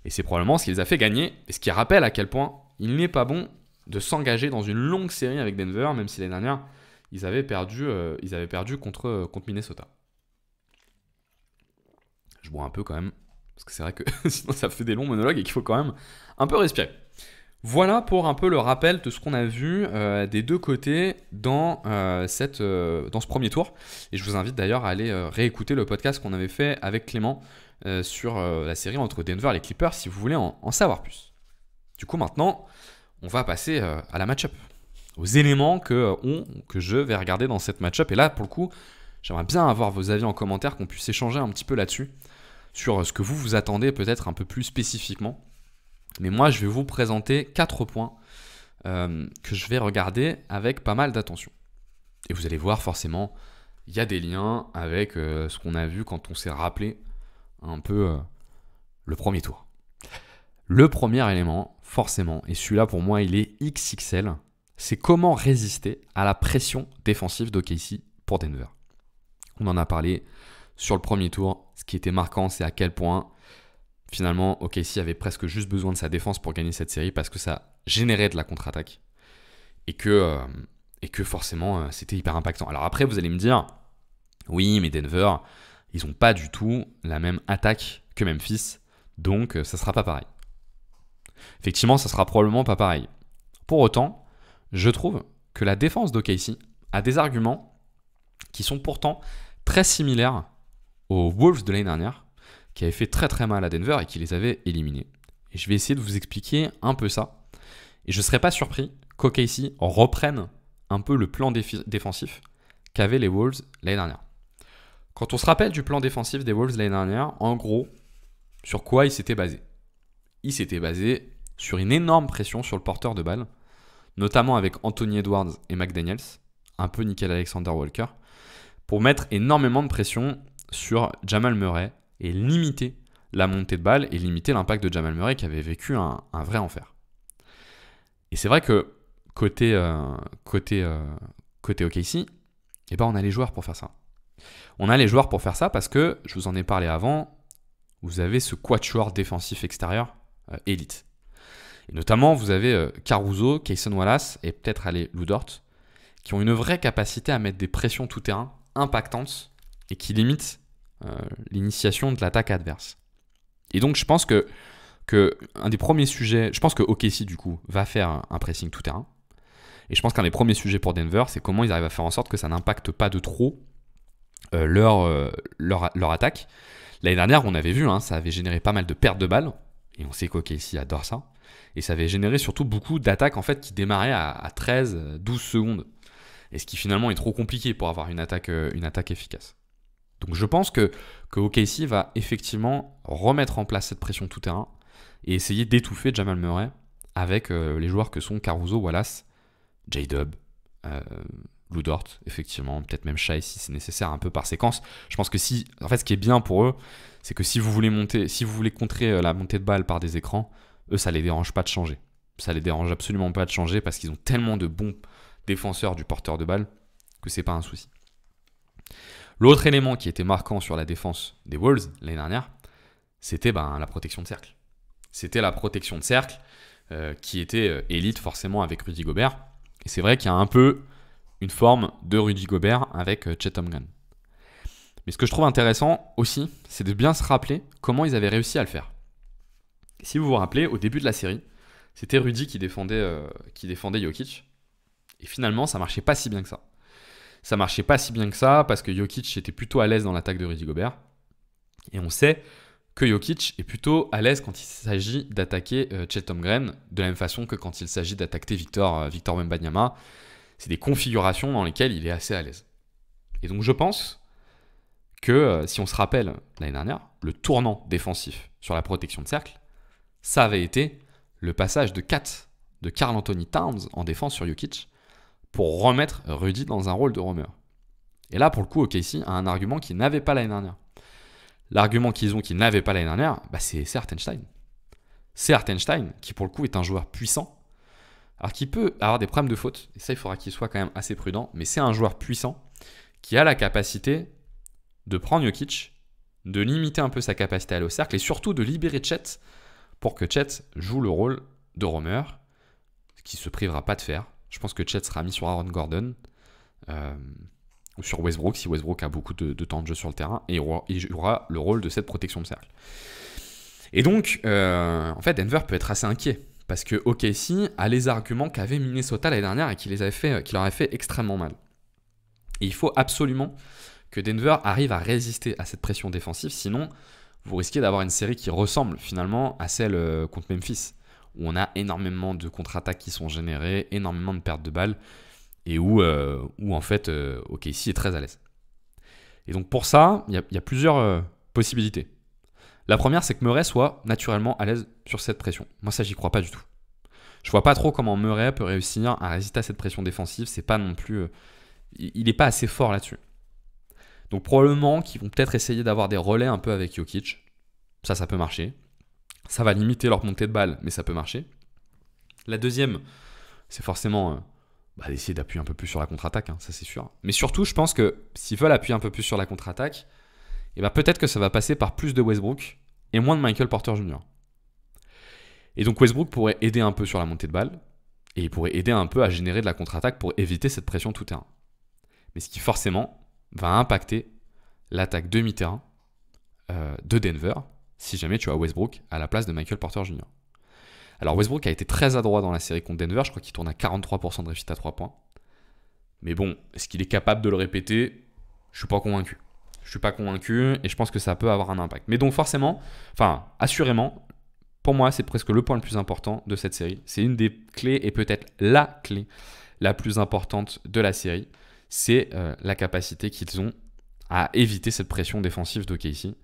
Et c'est probablement ce qui les a fait gagner, et ce qui rappelle à quel point il n'est pas bon de s'engager dans une longue série avec Denver, même si l'année dernière, ils avaient perdu contre Minnesota. Je bois un peu quand même, parce que c'est vrai que sinon ça fait des longs monologues et qu'il faut quand même un peu respirer. Voilà pour un peu le rappel de ce qu'on a vu des deux côtés dans ce premier tour. Et je vous invite d'ailleurs à aller réécouter le podcast qu'on avait fait avec Clément sur la série entre Denver et les Clippers si vous voulez en savoir plus. Du coup maintenant, on va passer à la match-up, aux éléments que je vais regarder dans cette match-up. Et là, pour le coup, j'aimerais bien avoir vos avis en commentaire, qu'on puisse échanger un petit peu là-dessus, sur ce que vous attendez peut-être un peu plus spécifiquement. Mais moi, je vais vous présenter 4 points que je vais regarder avec pas mal d'attention. Et vous allez voir, forcément, il y a des liens avec ce qu'on a vu quand on s'est rappelé un peu le premier tour. Le premier élément, forcément, et celui-là pour moi, il est XXL, c'est comment résister à la pression défensive d'OKC pour Denver. On en a parlé sur le premier tour. Ce qui était marquant, c'est à quel point finalement OKC avait presque juste besoin de sa défense pour gagner cette série parce que ça générait de la contre-attaque et que forcément c'était hyper impactant. Alors après, vous allez me dire, oui, mais Denver, ils n'ont pas du tout la même attaque que Memphis, donc ça ne sera pas pareil. Effectivement, ça sera probablement pas pareil. Pour autant, je trouve que la défense d'OKC a des arguments qui sont pourtant très similaires aux Wolves de l'année dernière, qui avaient fait très très mal à Denver et qui les avaient éliminés. Et je vais essayer de vous expliquer un peu ça. Et je ne serais pas surpris qu'OKC reprenne un peu le plan défensif qu'avaient les Wolves l'année dernière. Quand on se rappelle du plan défensif des Wolves l'année dernière, en gros, sur quoi il s'était basé ? Il s'était basé sur une énorme pression sur le porteur de balle, notamment avec Anthony Edwards et McDaniels, un peu Nickel Alexander-Walker, pour mettre énormément de pression sur Jamal Murray et limiter la montée de balle et limiter l'impact de Jamal Murray qui avait vécu un vrai enfer. Et c'est vrai que côté OKC, eh ben on a les joueurs pour faire ça. On a les joueurs pour faire ça parce que, je vous en ai parlé avant, vous avez ce quatuor défensif extérieur élite. Et notamment, vous avez Caruso, Cason Wallace et peut-être Lou Dort qui ont une vraie capacité à mettre des pressions tout-terrain impactantes et qui limitent l'initiation de l'attaque adverse. Et donc, je pense que un des premiers sujets, je pense que OKC, du coup, va faire un pressing tout-terrain. Et je pense qu'un des premiers sujets pour Denver, c'est comment ils arrivent à faire en sorte que ça n'impacte pas de trop leur attaque. L'année dernière, on avait vu, ça avait généré pas mal de pertes de balles. Et on sait qu'OKC adore ça. Et ça avait généré surtout beaucoup d'attaques en fait, qui démarraient à 13-12 secondes. Et ce qui finalement est trop compliqué pour avoir une attaque efficace. Donc je pense que OKC va effectivement remettre en place cette pression tout-terrain et essayer d'étouffer Jamal Murray avec les joueurs que sont Caruso, Wallace, J-Dub, Lou Dort, effectivement, peut-être même Shai si c'est nécessaire, un peu par séquence. Je pense que en fait, ce qui est bien pour eux, c'est que si vous voulez contrer la montée de balle par des écrans, eux, ça les dérange pas de changer. Ça les dérange absolument pas de changer parce qu'ils ont tellement de bons défenseurs du porteur de balle que c'est pas un souci. L'autre élément qui était marquant sur la défense des Wolves l'année dernière, c'était la protection de cercle. C'était la protection de cercle qui était élite forcément avec Rudy Gobert. Et c'est vrai qu'il y a un peu une forme de Rudy Gobert avec Chet Holmgren. Mais ce que je trouve intéressant aussi, c'est de bien se rappeler comment ils avaient réussi à le faire. Si vous vous rappelez, au début de la série, c'était Rudy qui défendait Jokic. Et finalement, ça marchait pas si bien que ça. Ça marchait pas si bien que ça parce que Jokic était plutôt à l'aise dans l'attaque de Rudy Gobert. Et on sait que Jokic est plutôt à l'aise quand il s'agit d'attaquer Chet Holmgren, de la même façon que quand il s'agit d'attaquer Victor Wembanyama. C'est des configurations dans lesquelles il est assez à l'aise. Et donc je pense que si on se rappelle l'année dernière, le tournant défensif sur la protection de cercle, ça avait été le passage de Karl Anthony Towns en défense sur Jokic pour remettre Rudy dans un rôle de roamer. Et là, pour le coup, OKC a un argument qu'il n'avait pas l'année dernière. L'argument qu'ils ont qu'ils n'avaient pas l'année dernière, c'est Hartenstein. C'est Hartenstein qui, pour le coup, est un joueur puissant. Alors qu'il peut avoir des problèmes de faute. Et ça, il faudra qu'il soit quand même assez prudent. Mais c'est un joueur puissant qui a la capacité de prendre Jokic, de limiter un peu sa capacité à aller au cercle et surtout de libérer Chet pour que Chet joue le rôle de roamer, ce qu'il ne se privera pas de faire. Je pense que Chet sera mis sur Aaron Gordon ou sur Westbrook si Westbrook a beaucoup de temps de jeu sur le terrain et il jouera le rôle de cette protection de cercle. Et donc, en fait, Denver peut être assez inquiet parce que OKC a les arguments qu'avait Minnesota l'année dernière et qui leur avait fait extrêmement mal. Et il faut absolument que Denver arrive à résister à cette pression défensive, sinon vous risquez d'avoir une série qui ressemble finalement à celle contre Memphis, où on a énormément de contre-attaques qui sont générées, énormément de pertes de balles, et où en fait OKC est très à l'aise. Et donc pour ça, il y a plusieurs possibilités. La première, c'est que Murray soit naturellement à l'aise sur cette pression. Moi ça, j'y crois pas du tout. Je vois pas trop comment Murray peut réussir à résister à cette pression défensive, c'est pas non plus... il n'est pas assez fort là-dessus. Donc probablement qu'ils vont peut-être essayer d'avoir des relais un peu avec Jokic. Ça peut marcher. Ça va limiter leur montée de balle, mais ça peut marcher. La deuxième, c'est forcément d'essayer d'appuyer un peu plus sur la contre-attaque, ça c'est sûr. Mais surtout, je pense que s'ils veulent appuyer un peu plus sur la contre-attaque, peut-être que ça va passer par plus de Westbrook et moins de Michael Porter Jr. Et donc Westbrook pourrait aider un peu sur la montée de balle, et il pourrait aider un peu à générer de la contre-attaque pour éviter cette pression tout terrain. Mais ce qui forcément va impacter l'attaque demi-terrain de Denver si jamais tu as Westbrook à la place de Michael Porter Jr. Alors Westbrook a été très adroit dans la série contre Denver, je crois qu'il tourne à 43% de réussite à 3 points. Mais bon, est-ce qu'il est capable de le répéter ? Je suis pas convaincu. Et je pense que ça peut avoir un impact. Mais donc forcément, assurément, pour moi c'est presque le point le plus important de cette série. C'est une des clés et peut-être la clé la plus importante de la série. C'est la capacité qu'ils ont à éviter cette pression défensive d'OKC.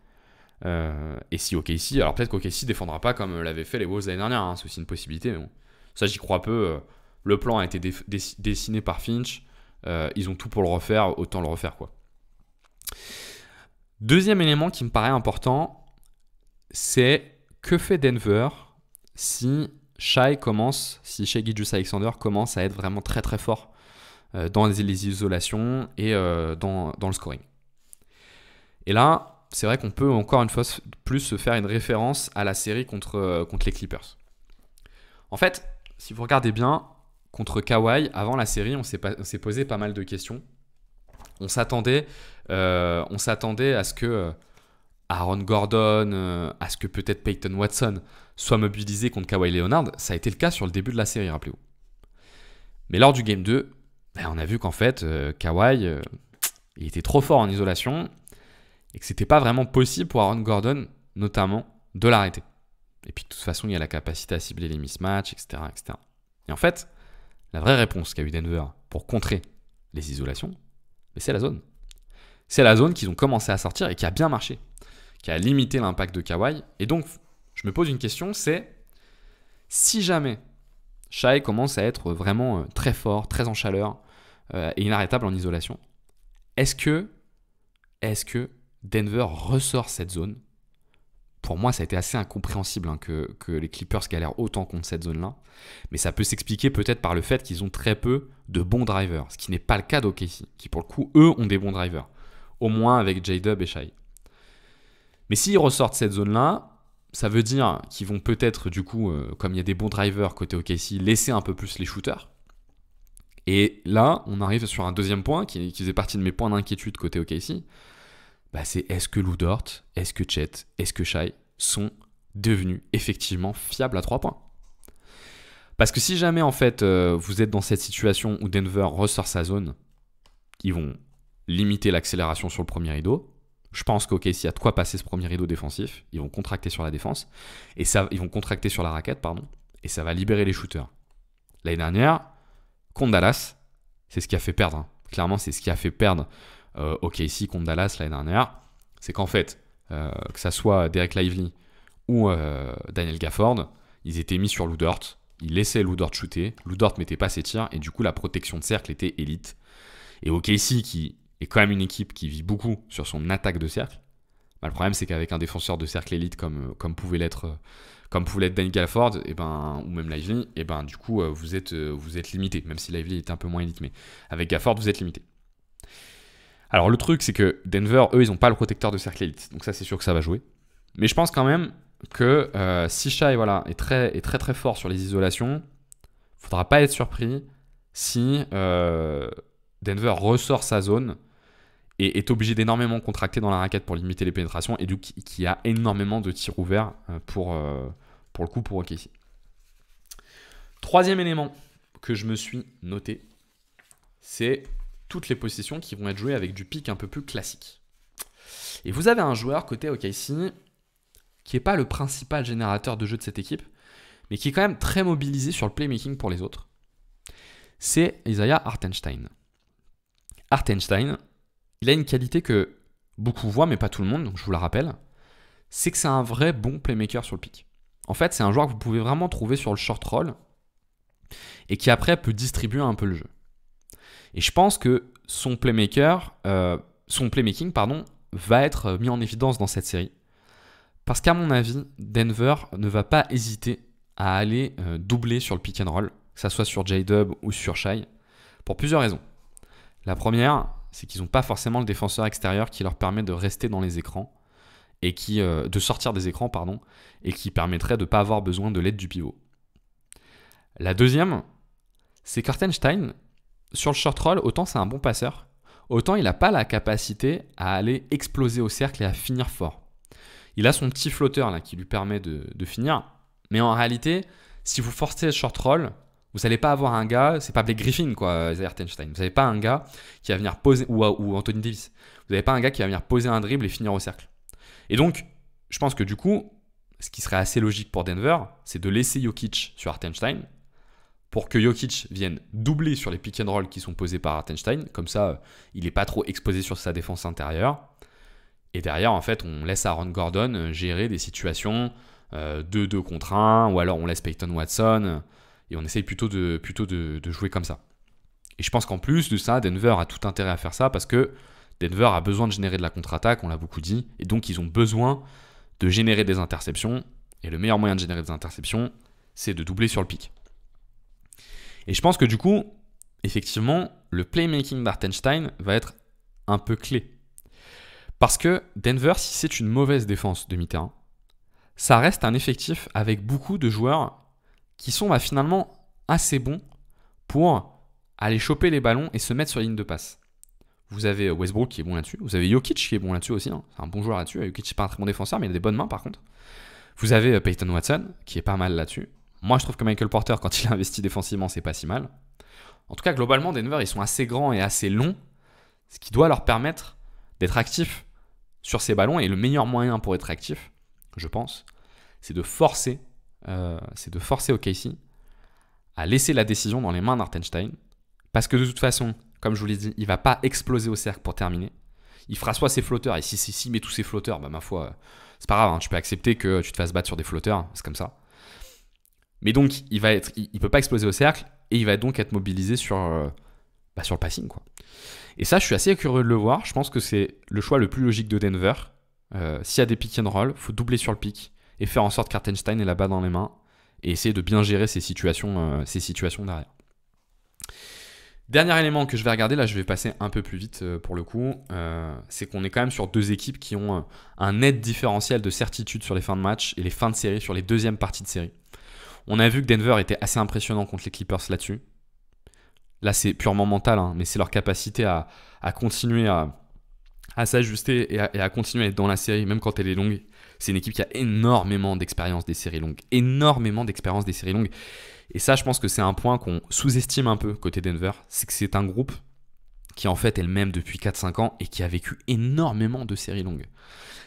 Et si OKC, alors peut-être qu'OKC ne défendra pas comme l'avaient fait les Wolves l'année dernière, c'est aussi une possibilité, mais bon, ça j'y crois peu. Le plan a été dessiné par Finch, ils ont tout pour le refaire, autant le refaire quoi. Deuxième élément qui me paraît important, c'est que fait Denver si Shai Gilgeous-Alexander commence à être vraiment très très fort dans les isolations et dans le scoring. Et là, c'est vrai qu'on peut encore une fois plus se faire une référence à la série contre les Clippers. En fait, si vous regardez bien, contre Kawhi, avant la série, on s'est posé pas mal de questions. On s'attendait à ce que Aaron Gordon, à ce que peut-être Peyton Watson soit mobilisé contre Kawhi Leonard. Ça a été le cas sur le début de la série, rappelez-vous. Mais lors du Game 2, on a vu qu'en fait, Kawhi, il était trop fort en isolation et que c'était pas vraiment possible pour Aaron Gordon, notamment, de l'arrêter. Et puis de toute façon, il y a la capacité à cibler les mismatchs, etc., etc. Et en fait, la vraie réponse qu'a eu Denver pour contrer les isolations, c'est la zone. C'est la zone qu'ils ont commencé à sortir et qui a bien marché, qui a limité l'impact de Kawhi. Et donc, je me pose une question, c'est si jamais Shai commence à être vraiment très fort, très en chaleur et inarrêtable en isolation, est-ce que Denver ressort cette zone ? Pour moi, ça a été assez incompréhensible que les Clippers galèrent autant contre cette zone-là. Mais ça peut s'expliquer peut-être par le fait qu'ils ont très peu de bons drivers, ce qui n'est pas le cas d'OKC, qui pour le coup, eux, ont des bons drivers. Au moins avec J-Dub et Shai. Mais s'ils ressortent cette zone-là, ça veut dire qu'ils vont peut-être, du coup, comme il y a des bons drivers côté OKC, laisser un peu plus les shooters. Et là, on arrive sur un deuxième point qui faisait partie de mes points d'inquiétude côté OKC. C'est est-ce que Lou Dort, est-ce que Chet, est-ce que Shai sont devenus effectivement fiables à 3 points ? Parce que si jamais en fait vous êtes dans cette situation où Denver ressort sa zone, ils vont limiter l'accélération sur le premier rideau. Je pense qu'OKC a de quoi passer ce premier rideau défensif. Ils vont contracter sur la défense et ils vont contracter sur la raquette, et ça va libérer les shooters. L'année dernière, contre Dallas, c'est ce qui a fait perdre. Clairement, c'est ce qui a fait perdre OKC contre Dallas l'année dernière. C'est qu'en fait, que ça soit Derek Lively ou Daniel Gafford, ils étaient mis sur Lou Dort. Ils laissaient Lou Dort shooter. Lou Dort mettait pas ses tirs et du coup, la protection de cercle était élite. Et OKC, qui est quand même une équipe qui vit beaucoup sur son attaque de cercle, Bah, le problème, c'est qu'avec un défenseur de cercle élite comme pouvait l'être Danny Gafford, ou même Lively, du coup, vous êtes limité, même si Lively était un peu moins élite, mais avec Gafford, vous êtes limité. Alors le truc, c'est que Denver, eux, ils n'ont pas le protecteur de cercle élite, donc ça, c'est sûr que ça va jouer. Mais je pense quand même que si Shai est très très fort sur les isolations, il ne faudra pas être surpris si Denver ressort sa zone et est obligé d'énormément contracter dans la raquette pour limiter les pénétrations, et du coup, qui a énormément de tirs ouverts pour le coup pour OKC. Troisième élément que je me suis noté, c'est toutes les possessions qui vont être jouées avec du pick un peu plus classique. Et vous avez un joueur côté OKC qui n'est pas le principal générateur de jeu de cette équipe, mais qui est quand même très mobilisé sur le playmaking pour les autres. C'est Isaiah Hartenstein. Hartenstein, il a une qualité que beaucoup voient, mais pas tout le monde, donc je vous la rappelle, c'est que c'est un vrai bon playmaker sur le pick. En fait, c'est un joueur que vous pouvez vraiment trouver sur le short roll et qui après peut distribuer un peu le jeu. Et je pense que son playmaking, va être mis en évidence dans cette série. Parce qu'à mon avis, Denver ne va pas hésiter à aller doubler sur le pick and roll, que ce soit sur J-Dub ou sur Shai, pour plusieurs raisons. La première, c'est qu'ils n'ont pas forcément le défenseur extérieur qui leur permet de rester dans les écrans, et de sortir des écrans, et qui permettrait de ne pas avoir besoin de l'aide du pivot. La deuxième, c'est qu'Hartenstein, sur le short roll, autant c'est un bon passeur, autant il n'a pas la capacité à aller exploser au cercle et à finir fort. Il a son petit flotteur là, qui lui permet de finir, mais en réalité, si vous forcez le short roll, vous n'allez pas avoir un gars, c'est pas Blake Griffin quoi, Isaiah Hartenstein, vous n'avez pas un gars qui va venir poser, ou Anthony Davis, vous n'avez pas un gars qui va venir poser un dribble et finir au cercle. Et donc, je pense que du coup, ce qui serait assez logique pour Denver, c'est de laisser Jokic sur Hartenstein, pour que Jokic vienne doubler sur les pick and roll qui sont posés par Hartenstein. Comme ça, il n'est pas trop exposé sur sa défense intérieure. Et derrière, en fait, on laisse Aaron Gordon gérer des situations 2-2 contre 1, ou alors on laisse Peyton Watson, et on essaye plutôt de jouer comme ça. Et je pense qu'en plus de ça, Denver a tout intérêt à faire ça, parce que Denver a besoin de générer de la contre-attaque, on l'a beaucoup dit, et donc ils ont besoin de générer des interceptions, et le meilleur moyen de générer des interceptions, c'est de doubler sur le pick. Et je pense que du coup, effectivement, le playmaking d'Hartenstein va être un peu clé. Parce que Denver, si c'est une mauvaise défense de mi-terrain, ça reste un effectif avec beaucoup de joueurs qui sont finalement assez bons pour aller choper les ballons et se mettre sur la ligne de passe. Vous avez Westbrook qui est bon là-dessus, vous avez Jokic qui est bon là-dessus aussi, hein. C'est un bon joueur là-dessus. Jokic n'est pas un très bon défenseur, mais il a des bonnes mains par contre. Vous avez Peyton Watson qui est pas mal là-dessus. Moi, je trouve que Michael Porter, quand il a investi défensivement, c'est pas si mal. En tout cas, globalement, Denver, ils sont assez grands et assez longs, ce qui doit leur permettre d'être actifs sur ces ballons. Et le meilleur moyen pour être actif, je pense, c'est de forcer OKC à laisser la décision dans les mains d'Hartenstein. Parce que de toute façon, comme je vous l'ai dit, il ne va pas exploser au cercle pour terminer. Il fera soit ses flotteurs, et s'il met tous ses flotteurs, ma foi, c'est pas grave, hein, tu peux accepter que tu te fasses battre sur des flotteurs, c'est comme ça. Mais donc, il peut pas exploser au cercle, et il va donc être mobilisé sur le passing, quoi. Et ça, je suis assez curieux de le voir. Je pense que c'est le choix le plus logique de Denver. S'il y a des pick and roll, il faut doubler sur le pick et faire en sorte qu'Hartenstein ait la balle dans les mains et essayer de bien gérer ces situations derrière. Dernier élément que je vais regarder, là je vais passer un peu plus vite pour le coup, c'est qu'on est quand même sur deux équipes qui ont un net différentiel de certitude sur les fins de match et les fins de série sur les deuxièmes parties de série. On a vu que Denver était assez impressionnant contre les Clippers là-dessus. Là c'est purement mental, hein, mais c'est leur capacité à continuer à s'ajuster et à continuer à être dans la série, même quand elle est longue. C'est une équipe qui a énormément d'expérience des séries longues. Et ça, je pense que c'est un point qu'on sous-estime un peu côté Denver. C'est que c'est un groupe qui en fait est le même depuis 4-5 ans et qui a vécu énormément de séries longues.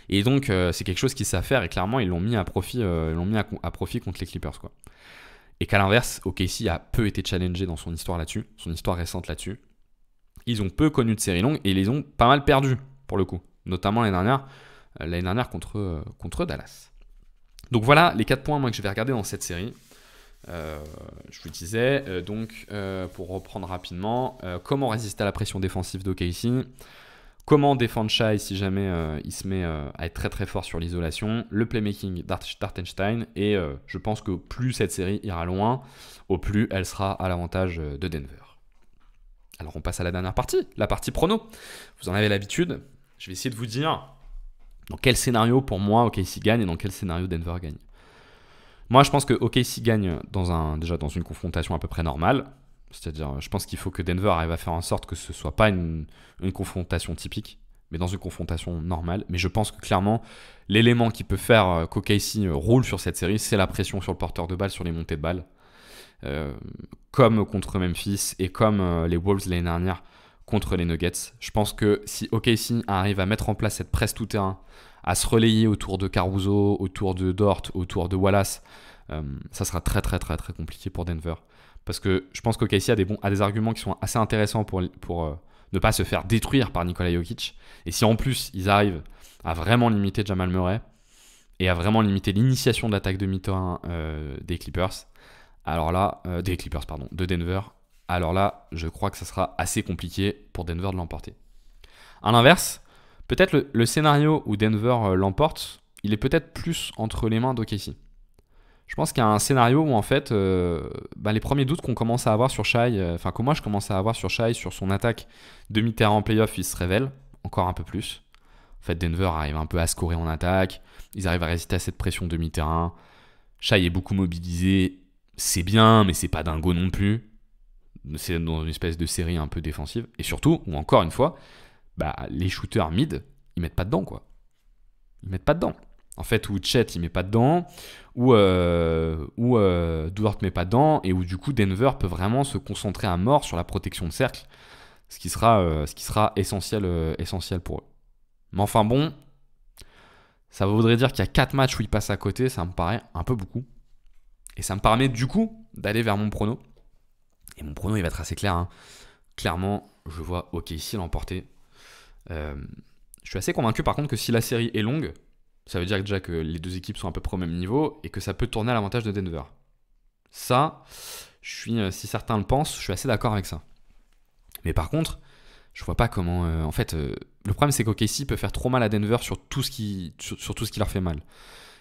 Et donc, c'est quelque chose qu'ils savent faire et clairement, ils l'ont mis à profit contre les Clippers, quoi. Et qu'à l'inverse, OKC a peu été challengé dans son histoire là-dessus, son histoire récente là-dessus. Ils ont peu connu de séries longues et ils les ont pas mal perdues, pour le coup. Notamment l'année dernière contre Dallas. Donc voilà les 4 points moi, que je vais regarder dans cette série. Je vous disais, pour reprendre rapidement, comment résister à la pression défensive d'OKC, Comment défendre Shai si jamais il se met à être très très fort sur l'isolation, le playmaking d'Hartenstein, et je pense que plus cette série ira loin, au plus elle sera à l'avantage de Denver. Alors on passe à la dernière partie, la partie prono. Vous en avez l'habitude, je vais essayer de vous dire dans quel scénario pour moi OKC gagne et dans quel scénario Denver gagne. Moi je pense que OKC gagne déjà dans une confrontation à peu près normale. C'est-à-dire, je pense qu'il faut que Denver arrive à faire en sorte que ce ne soit pas une confrontation typique, mais dans une confrontation normale. Mais je pense que clairement, l'élément qui peut faire qu'OKC roule sur cette série, c'est la pression sur le porteur de balle, sur les montées de balle. Comme contre Memphis et comme les Wolves l'année dernière contre les Nuggets. Je pense que si OKC arrive à mettre en place cette presse tout-terrain, à se relayer autour de Caruso, autour de Dort, autour de Wallace, ça sera très très très très compliqué pour Denver. Parce que je pense qu'OKC a des arguments qui sont assez intéressants pour ne pas se faire détruire par Nikola Jokic. Et si en plus ils arrivent à vraiment limiter Jamal Murray et à vraiment limiter l'initiation de l'attaque de mi-terrain des Clippers, alors là, de Denver, alors là, je crois que ça sera assez compliqué pour Denver de l'emporter. À l'inverse, peut-être le scénario où Denver l'emporte, il est peut-être plus entre les mains d'OKC. Je pense qu'il y a un scénario où en fait, les premiers doutes qu'on commence à avoir sur Shai, que moi je commence à avoir sur Shai, sur son attaque demi-terrain en playoff, il se révèle encore un peu plus. En fait, Denver arrive un peu à scorer en attaque, ils arrivent à résister à cette pression demi-terrain. Shai est beaucoup mobilisé, c'est bien, mais c'est pas dingo non plus. C'est dans une espèce de série un peu défensive. Et surtout, ou encore une fois, les shooters mid, ils mettent pas dedans quoi. Ils mettent pas dedans. En fait, où Chet il met pas dedans, où Dort met pas dedans, et où du coup Denver peut vraiment se concentrer à mort sur la protection de cercle, ce qui sera essentiel pour eux. Mais enfin bon, ça voudrait dire qu'il y a 4 matchs où ils passent à côté, ça me paraît un peu beaucoup. Et ça me permet du coup d'aller vers mon prono. Et mon prono il va être assez clair. Hein. Clairement, je vois OKC l'emporter. Je suis assez convaincu par contre que si la série est longue, ça veut dire déjà que les deux équipes sont à peu près au même niveau et que ça peut tourner à l'avantage de Denver. Ça, si certains le pensent, je suis assez d'accord avec ça. Mais par contre, je vois pas comment... le problème c'est qu'OKC peut faire trop mal à Denver sur tout ce qui leur fait mal.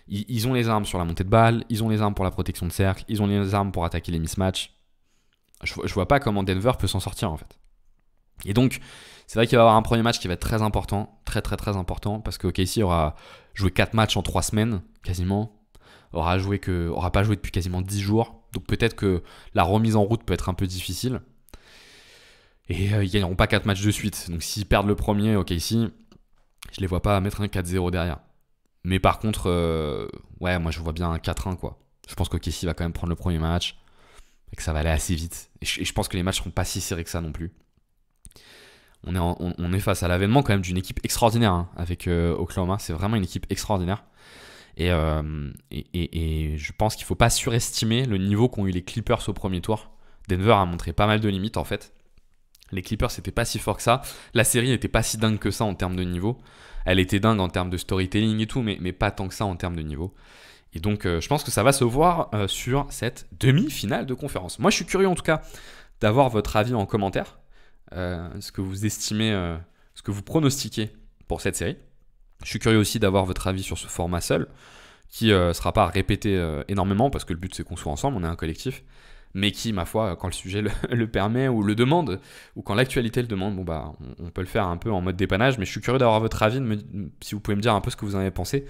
Ils ont les armes sur la montée de balle, ils ont les armes pour la protection de cercle, ils ont les armes pour attaquer les mismatchs. Je vois pas comment Denver peut s'en sortir en fait. Et donc, c'est vrai qu'il va y avoir un premier match qui va être très important, très très très important, parce que OKC aura joué 4 matchs en 3 semaines, quasiment, aura pas joué depuis quasiment 10 jours, donc peut-être que la remise en route peut être un peu difficile, et ils gagneront pas 4 matchs de suite, donc s'ils perdent le premier OKC, je les vois pas mettre un 4-0 derrière. Mais par contre, moi je vois bien un 4-1 quoi. Je pense qu'OKC va quand même prendre le premier match, et que ça va aller assez vite, et je pense que les matchs seront pas si serrés que ça non plus. On est face à l'avènement quand même d'une équipe extraordinaire hein, avec Oklahoma. C'est vraiment une équipe extraordinaire. Et je pense qu'il ne faut pas surestimer le niveau qu'ont eu les Clippers au premier tour. Denver a montré pas mal de limites en fait. Les Clippers n'étaient pas si forts que ça. La série n'était pas si dingue que ça en termes de niveau. Elle était dingue en termes de storytelling et tout, mais pas tant que ça en termes de niveau. Et donc je pense que ça va se voir sur cette demi-finale de conférence. Moi je suis curieux en tout cas d'avoir votre avis en commentaire. Ce que vous estimez, ce que vous pronostiquez pour cette série. Je suis curieux aussi d'avoir votre avis sur ce format seul, qui ne sera pas répété énormément, parce que le but c'est qu'on soit ensemble, on est un collectif, mais qui, ma foi, quand le sujet le permet ou le demande, ou quand l'actualité le demande, on peut le faire un peu en mode dépannage, mais je suis curieux d'avoir votre avis, si vous pouvez me dire un peu ce que vous en avez pensé,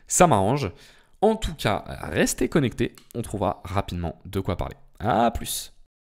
ça m'arrange. En tout cas, restez connectés, on trouvera rapidement de quoi parler. À plus.